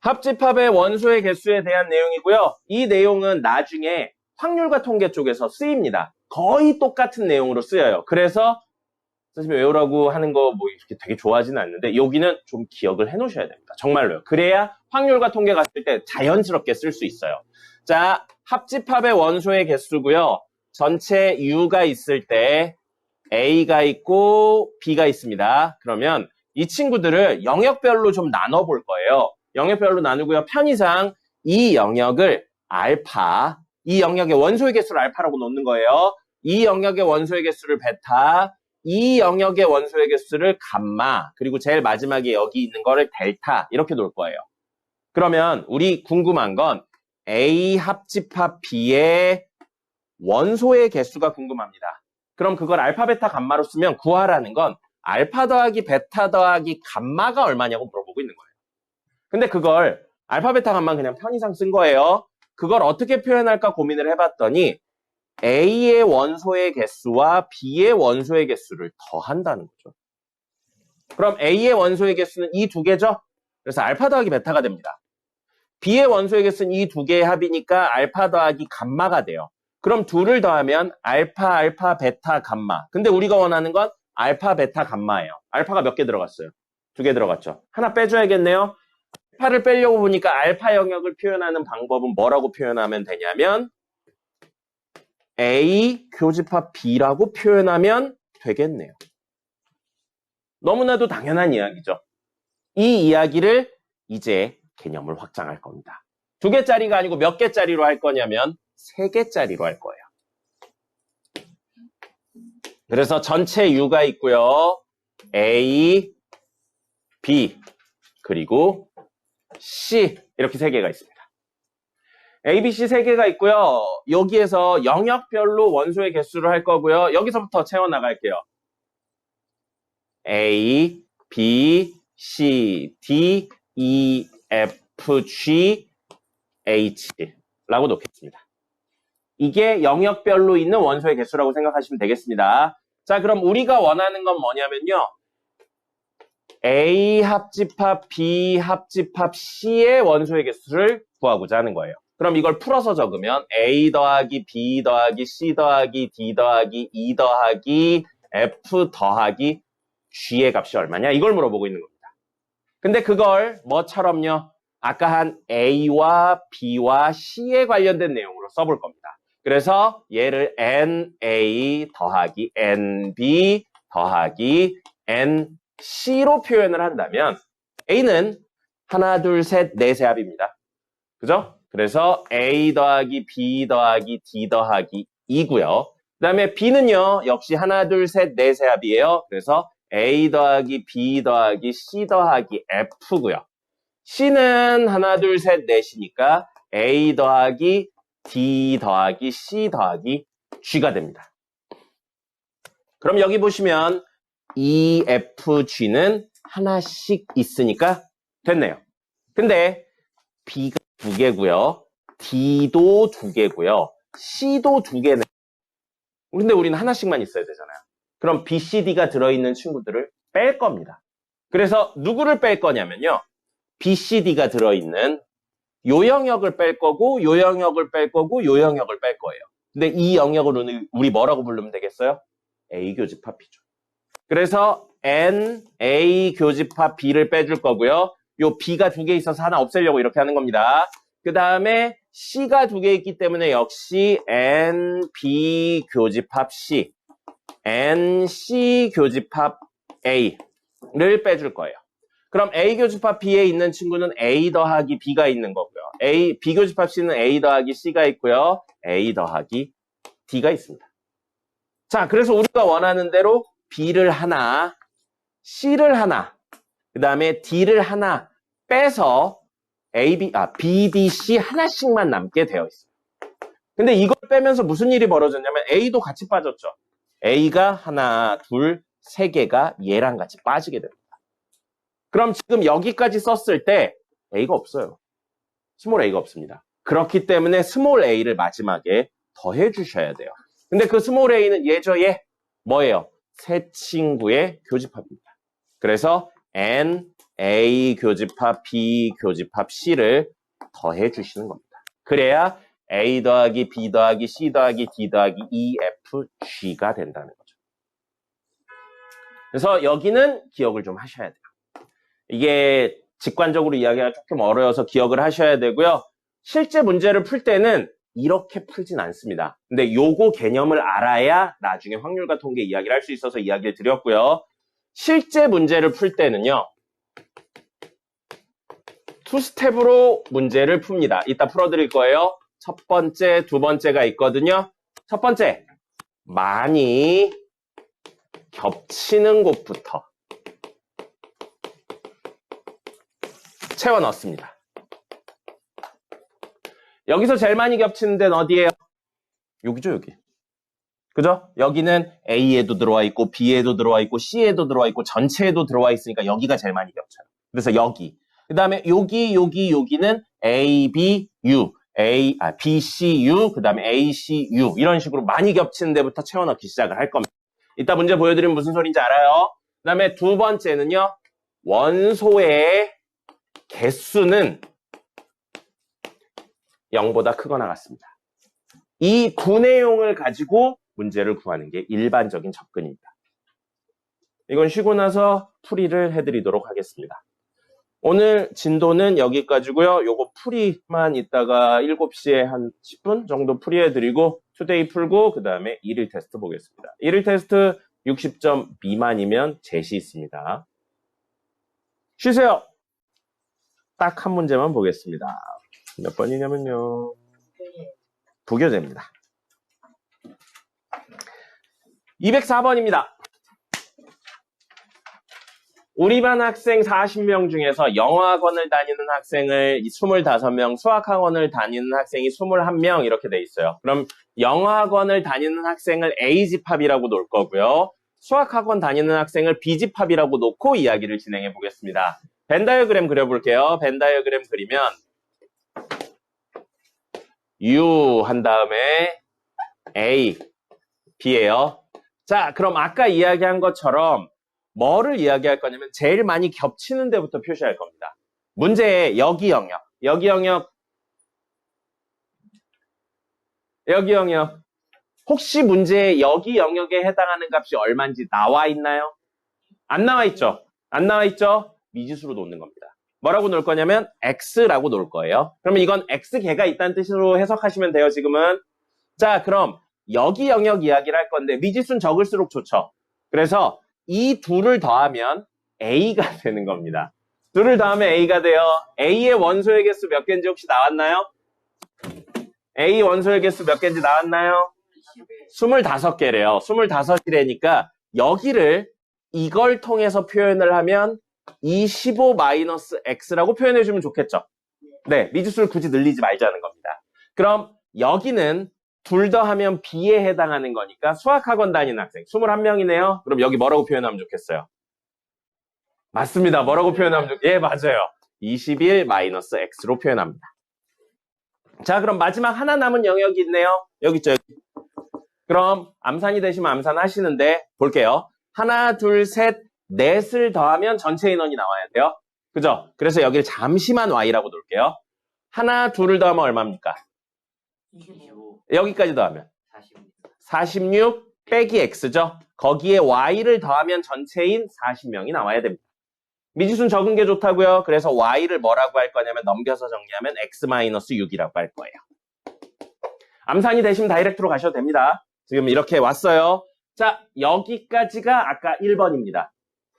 [SPEAKER 1] 합집합의 원소의 개수에 대한 내용이고요. 이 내용은 나중에 확률과 통계 쪽에서 쓰입니다. 거의 똑같은 내용으로 쓰여요. 그래서 선생님이 외우라고 하는 거 뭐 이렇게 되게 좋아하지는 않는데 여기는 좀 기억을 해놓으셔야 됩니다. 정말로요. 그래야 확률과 통계 갔을 때 자연스럽게 쓸 수 있어요. 자, 합집합의 원소의 개수고요. 전체 U가 있을 때 A가 있고 B가 있습니다. 그러면 이 친구들을 영역별로 좀 나눠볼 거예요. 영역별로 나누고요. 편의상 이 영역을 알파, 이 영역의 원소의 개수를 알파라고 놓는 거예요. 이 영역의 원소의 개수를 베타, 이 영역의 원소의 개수를 감마, 그리고 제일 마지막에 여기 있는 거를 델타 이렇게 놓을 거예요. 그러면 우리 궁금한 건 A 합집합 B의 원소의 개수가 궁금합니다. 그럼 그걸 알파, 베타, 감마로 쓰면 구하라는 건 알파 더하기 베타 더하기 감마가 얼마냐고 물어보고 있는 거예요. 근데 그걸 알파, 베타, 감마 그냥 편의상 쓴 거예요. 그걸 어떻게 표현할까 고민을 해봤더니 A의 원소의 개수와 B의 원소의 개수를 더한다는 거죠. 그럼 A의 원소의 개수는 이 두 개죠? 그래서 알파 더하기 베타가 됩니다. B의 원소의 개수는 이 두 개의 합이니까 알파 더하기 감마가 돼요. 그럼 둘을 더하면 알파, 알파, 베타, 감마. 근데 우리가 원하는 건 알파, 베타, 감마예요. 알파가 몇 개 들어갔어요? 2개 들어갔죠. 하나 빼줘야겠네요. 알파를 빼려고 보니까 알파 영역을 표현하는 방법은 뭐라고 표현하면 되냐면 A 교집합 B라고 표현하면 되겠네요. 너무나도 당연한 이야기죠. 이 이야기를 이제 개념을 확장할 겁니다. 2개짜리가 아니고 몇 개짜리로 할 거냐면 3개짜리로 할 거예요. 그래서 전체 U가 있고요. A, B, 그리고 C 이렇게 3개가 있습니다. A, B, C 3개가 있고요. 여기에서 영역별로 원소의 개수를 할 거고요. 여기서부터 채워나갈게요. A, B, C, D, E, F, G, H라고 놓겠습니다. 이게 영역별로 있는 원소의 개수라고 생각하시면 되겠습니다. 자, 그럼 우리가 원하는 건 뭐냐면요. A 합집합 B 합집합 C의 원소의 개수를 구하고자 하는 거예요. 그럼 이걸 풀어서 적으면 A 더하기 B 더하기 C 더하기 D 더하기 E 더하기 F 더하기 G의 값이 얼마냐? 이걸 물어보고 있는 겁니다. 근데 그걸 뭐처럼요? 아까 한 A와 B와 C에 관련된 내용으로 써볼 겁니다. 그래서 얘를 NA 더하기 NB 더하기 NC로 표현을 한다면 A는 하나, 둘, 셋, 넷의 합입니다. 그죠? 그래서 A 더하기 B 더하기 D 더하기 2고요. 그 다음에 B는요, 역시 하나, 둘, 셋, 넷의 합이에요. 그래서 A 더하기 B 더하기 C 더하기 F고요. C는 하나, 둘, 셋, 넷이니까 A 더하기 D 더하기 C 더하기 G가 됩니다. 그럼 여기 보시면 E, F, G는 하나씩 있으니까 됐네요. 근데 B가 2개고요. D도 2개고요. C도 2개네. 근데 우리는 하나씩만 있어야 되잖아요. 그럼 B, C, D가 들어있는 친구들을 뺄 겁니다. 그래서 누구를 뺄 거냐면요. B, C, D가 들어있는 요 영역을 뺄 거고, 요 영역을 뺄 거고, 요 영역을 뺄 거예요. 근데 이 영역을 우리 뭐라고 부르면 되겠어요? A 교집합 B죠. 그래서 N, A 교집합 B를 빼줄 거고요. 요 B가 2개 있어서 하나 없애려고 이렇게 하는 겁니다. 그 다음에 C가 2개 있기 때문에 역시 N, B 교집합 C, N, C 교집합 A를 빼줄 거예요. 그럼 A 교집합 B에 있는 친구는 A 더하기 B가 있는 거고요. B 교집합 C는 A 더하기 C가 있고요. A 더하기 D가 있습니다. 자, 그래서 우리가 원하는 대로 B를 하나, C를 하나, 그 다음에 D를 하나 빼서 B, D, C 하나씩만 남게 되어 있어요. 근데 이걸 빼면서 무슨 일이 벌어졌냐면 A도 같이 빠졌죠. A가 하나, 둘, 세 개가 얘랑 같이 빠지게 됩니다. 그럼 지금 여기까지 썼을 때 A가 없어요. 스몰 A가 없습니다. 그렇기 때문에 스몰 A를 마지막에 더해 주셔야 돼요. 근데 그 스몰 A는 얘죠, 얘. 뭐예요? 세 친구의 교집합입니다. 그래서 N, A 교집합, B 교집합, C를 더해 주시는 겁니다. 그래야 A 더하기 B 더하기 C 더하기 D 더하기 E, F, G가 된다는 거죠. 그래서 여기는 기억을 좀 하셔야 돼요. 이게 직관적으로 이야기가 조금 어려워서 기억을 하셔야 되고요. 실제 문제를 풀 때는 이렇게 풀진 않습니다. 근데 요거 개념을 알아야 나중에 확률과 통계 이야기를 할 수 있어서 이야기를 드렸고요. 실제 문제를 풀 때는요. 투스텝으로 문제를 풉니다. 이따 풀어드릴 거예요. 첫 번째, 두 번째가 있거든요. 첫 번째, 많이 겹치는 곳부터 채워 넣습니다. 여기서 제일 많이 겹치는 데는 어디예요? 여기죠, 여기. 그죠? 여기는 A에도 들어와 있고, B에도 들어와 있고, C에도 들어와 있고, 전체에도 들어와 있으니까 여기가 제일 많이 겹쳐요. 그래서 여기. 그 다음에 여기는 A, B, U. B, C, U. 그 다음에 A, C, U. 이런 식으로 많이 겹치는 데부터 채워 넣기 시작을 할 겁니다. 이따 문제 보여드리면 무슨 소리인지 알아요? 그 다음에 두 번째는요. 원소의 개수는 0보다 크거나 같습니다. 이 구내용을 가지고 문제를 구하는 게 일반적인 접근입니다. 이건 쉬고 나서 풀이를 해드리도록 하겠습니다. 오늘 진도는 여기까지고요. 요거 풀이만 이따가 7시에 한 10분 정도 풀이해드리고 투데이 풀고 그 다음에 1일 테스트 보겠습니다. 1일 테스트 60점 미만이면 제시 있습니다. 쉬세요. 딱 한 문제만 보겠습니다. 몇 번이냐면요. 부교재입니다. 204번입니다. 우리 반 학생 40명 중에서 영어학원을 다니는 학생을 25명, 수학학원을 다니는 학생이 21명 이렇게 돼 있어요. 그럼 영어학원을 다니는 학생을 A집합이라고 놓을 거고요. 수학학원 다니는 학생을 B집합이라고 놓고 이야기를 진행해 보겠습니다. 벤 다이어그램 그려볼게요. 벤 다이어그램 그리면 U 한 다음에 A, B예요. 자, 그럼 아까 이야기한 것처럼 뭐를 이야기할 거냐면 제일 많이 겹치는 데부터 표시할 겁니다. 문제에 여기 영역, 여기 영역, 여기 영역. 혹시 문제에 여기 영역에 해당하는 값이 얼마인지 나와 있나요? 안 나와 있죠? 안 나와 있죠? 미지수로 놓는 겁니다. 뭐라고 놓을 거냐면 x라고 놓을 거예요. 그러면 이건 x개가 있다는 뜻으로 해석하시면 돼요, 지금은. 자, 그럼 여기 영역 이야기를 할 건데 미지수는 적을수록 좋죠. 그래서 이 둘을 더하면 a가 되는 겁니다. 둘을 더하면 a가 돼요. a의 원소의 개수 몇 개인지 혹시 나왔나요? a 원소의 개수 몇 개인지 나왔나요? 25개래요. 25이래니까 여기를 이걸 통해서 표현을 하면 25-x라고 표현해주면 좋겠죠. 네, 미지수를 굳이 늘리지 말자는 겁니다. 그럼 여기는 둘 더하면 b에 해당하는 거니까 수학학원 다니는 학생 21명이네요. 그럼 여기 뭐라고 표현하면 좋겠어요? 맞습니다. 뭐라고 표현하면 예, 맞아요. 21-x로 표현합니다. 자, 그럼 마지막 하나 남은 영역이 있네요. 여기 있죠. 여기. 그럼 암산이 되시면 암산 하시는데 볼게요. 하나, 둘, 셋, 넷을 더하면 전체 인원이 나와야 돼요. 그죠? 그래서 여기를 잠시만 y라고 놓을게요. 하나, 둘을 더하면 얼마입니까?
[SPEAKER 2] 25.
[SPEAKER 1] 여기까지 더하면
[SPEAKER 2] 46.
[SPEAKER 1] 46 빼기 x죠. 거기에 y를 더하면 전체인 40명이 나와야 됩니다. 미지수는 적은 게 좋다고요. 그래서 y를 뭐라고 할 거냐면 넘겨서 정리하면 x-6이라고 할 거예요. 암산이 되시면 다이렉트로 가셔도 됩니다. 지금 이렇게 왔어요. 자, 여기까지가 아까 1번입니다.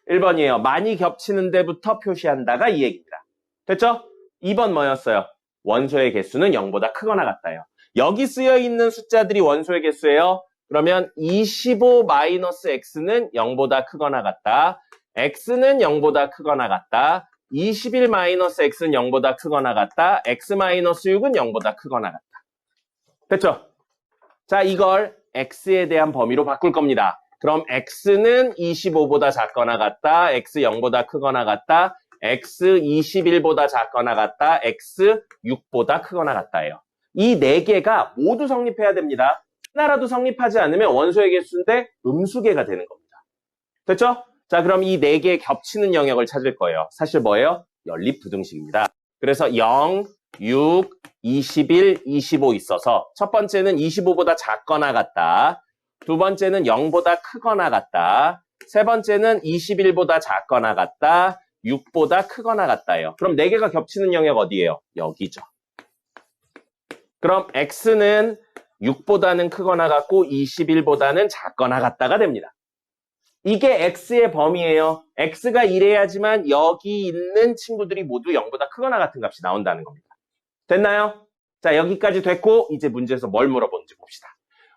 [SPEAKER 1] 1번이에요. 많이 겹치는 데부터 표시한다가 이 얘기입니다. 됐죠? 2번 뭐였어요? 원소의 개수는 0보다 크거나 같다요. 여기 쓰여 있는 숫자들이 원소의 개수예요. 그러면 25-x는 0보다 크거나 같다. x는 0보다 크거나 같다. 21-x는 0보다 크거나 같다. x-6은 0보다 크거나 같다. 됐죠? 자, 이걸 x에 대한 범위로 바꿀 겁니다. 그럼 x는 25보다 작거나 같다. x 0보다 크거나 같다. x 21보다 작거나 같다. x 6보다 크거나 같다예요. 이 네 개가 모두 성립해야 됩니다. 하나라도 성립하지 않으면 원소의 개수인데 음수개가 되는 겁니다. 됐죠? 자, 그럼 이 네 개 겹치는 영역을 찾을 거예요. 사실 뭐예요? 연립부등식입니다. 그래서 0, 6, 21, 25 있어서 첫 번째는 25보다 작거나 같다. 두 번째는 0보다 크거나 같다. 세 번째는 21보다 작거나 같다. 6보다 크거나 같다예요. 그럼 네 개가 겹치는 영역 어디예요? 여기죠. 그럼 x는 6보다는 크거나 같고 21보다는 작거나 같다가 됩니다. 이게 x의 범위예요. x가 이래야지만 여기 있는 친구들이 모두 0보다 크거나 같은 값이 나온다는 겁니다. 됐나요? 자, 여기까지 됐고 이제 문제에서 뭘 물어보는지 봅시다.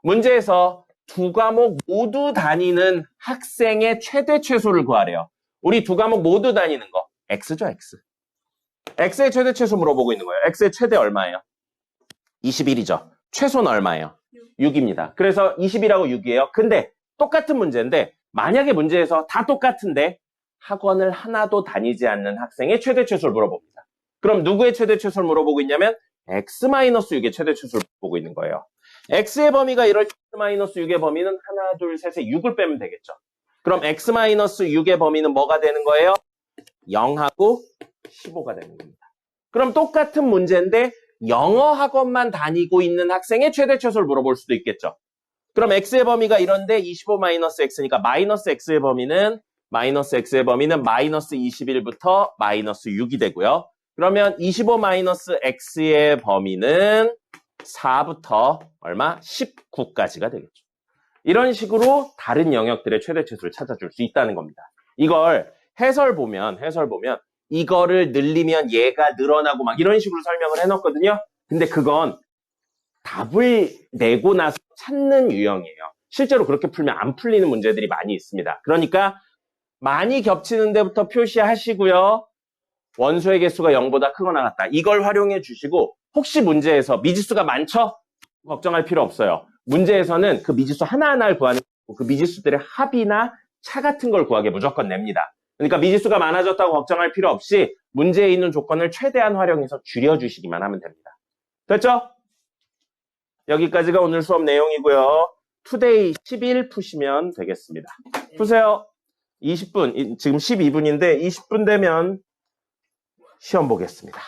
[SPEAKER 1] 문제에서 두 과목 모두 다니는 학생의 최대 최소를 구하래요. 우리 두 과목 모두 다니는 거 x죠, x. x의 최대 최소 물어보고 있는 거예요. x의 최대 얼마예요? 21이죠. 최소는 얼마예요? 6입니다. 그래서 20이라고 6이에요. 근데 똑같은 문제인데 만약에 문제에서 다 똑같은데 학원을 하나도 다니지 않는 학생의 최대 최소를 물어봅니다. 그럼 누구의 최대 최소를 물어보고 있냐면 x-6의 최대 최소를 보고 있는 거예요. x의 범위가 이럴 때 x-6의 범위는 하나, 둘, 셋에 6을 빼면 되겠죠. 그럼 x-6의 범위는 뭐가 되는 거예요? 0하고 15가 되는 겁니다. 그럼 똑같은 문제인데 영어 학원만 다니고 있는 학생의 최대 최소를 물어볼 수도 있겠죠. 그럼 x의 범위가 이런데 25-x니까 마이너스 x의 범위는 -x의 범위는 마이너스 21부터 마이너스 6이 되고요. 그러면 25-x의 범위는 4부터 얼마? 19까지가 되겠죠. 이런 식으로 다른 영역들의 최대 최소를 찾아줄 수 있다는 겁니다. 이걸 해설 보면 이거를 늘리면 얘가 늘어나고 막 이런 식으로 설명을 해놨거든요. 근데 그건 답을 내고 나서 찾는 유형이에요. 실제로 그렇게 풀면 안 풀리는 문제들이 많이 있습니다. 그러니까 많이 겹치는 데부터 표시하시고요. 원소의 개수가 0보다 크거나 같다. 이걸 활용해 주시고 혹시 문제에서 미지수가 많죠? 걱정할 필요 없어요. 문제에서는 그 미지수 하나하나를 구하는 거고 그 미지수들의 합이나 차 같은 걸 구하게 무조건 냅니다. 그러니까 미지수가 많아졌다고 걱정할 필요 없이 문제에 있는 조건을 최대한 활용해서 줄여주시기만 하면 됩니다. 됐죠? 여기까지가 오늘 수업 내용이고요. 투데이 10일 푸시면 되겠습니다. 푸세요. 20분, 지금 12분인데 20분 되면 시험 보겠습니다.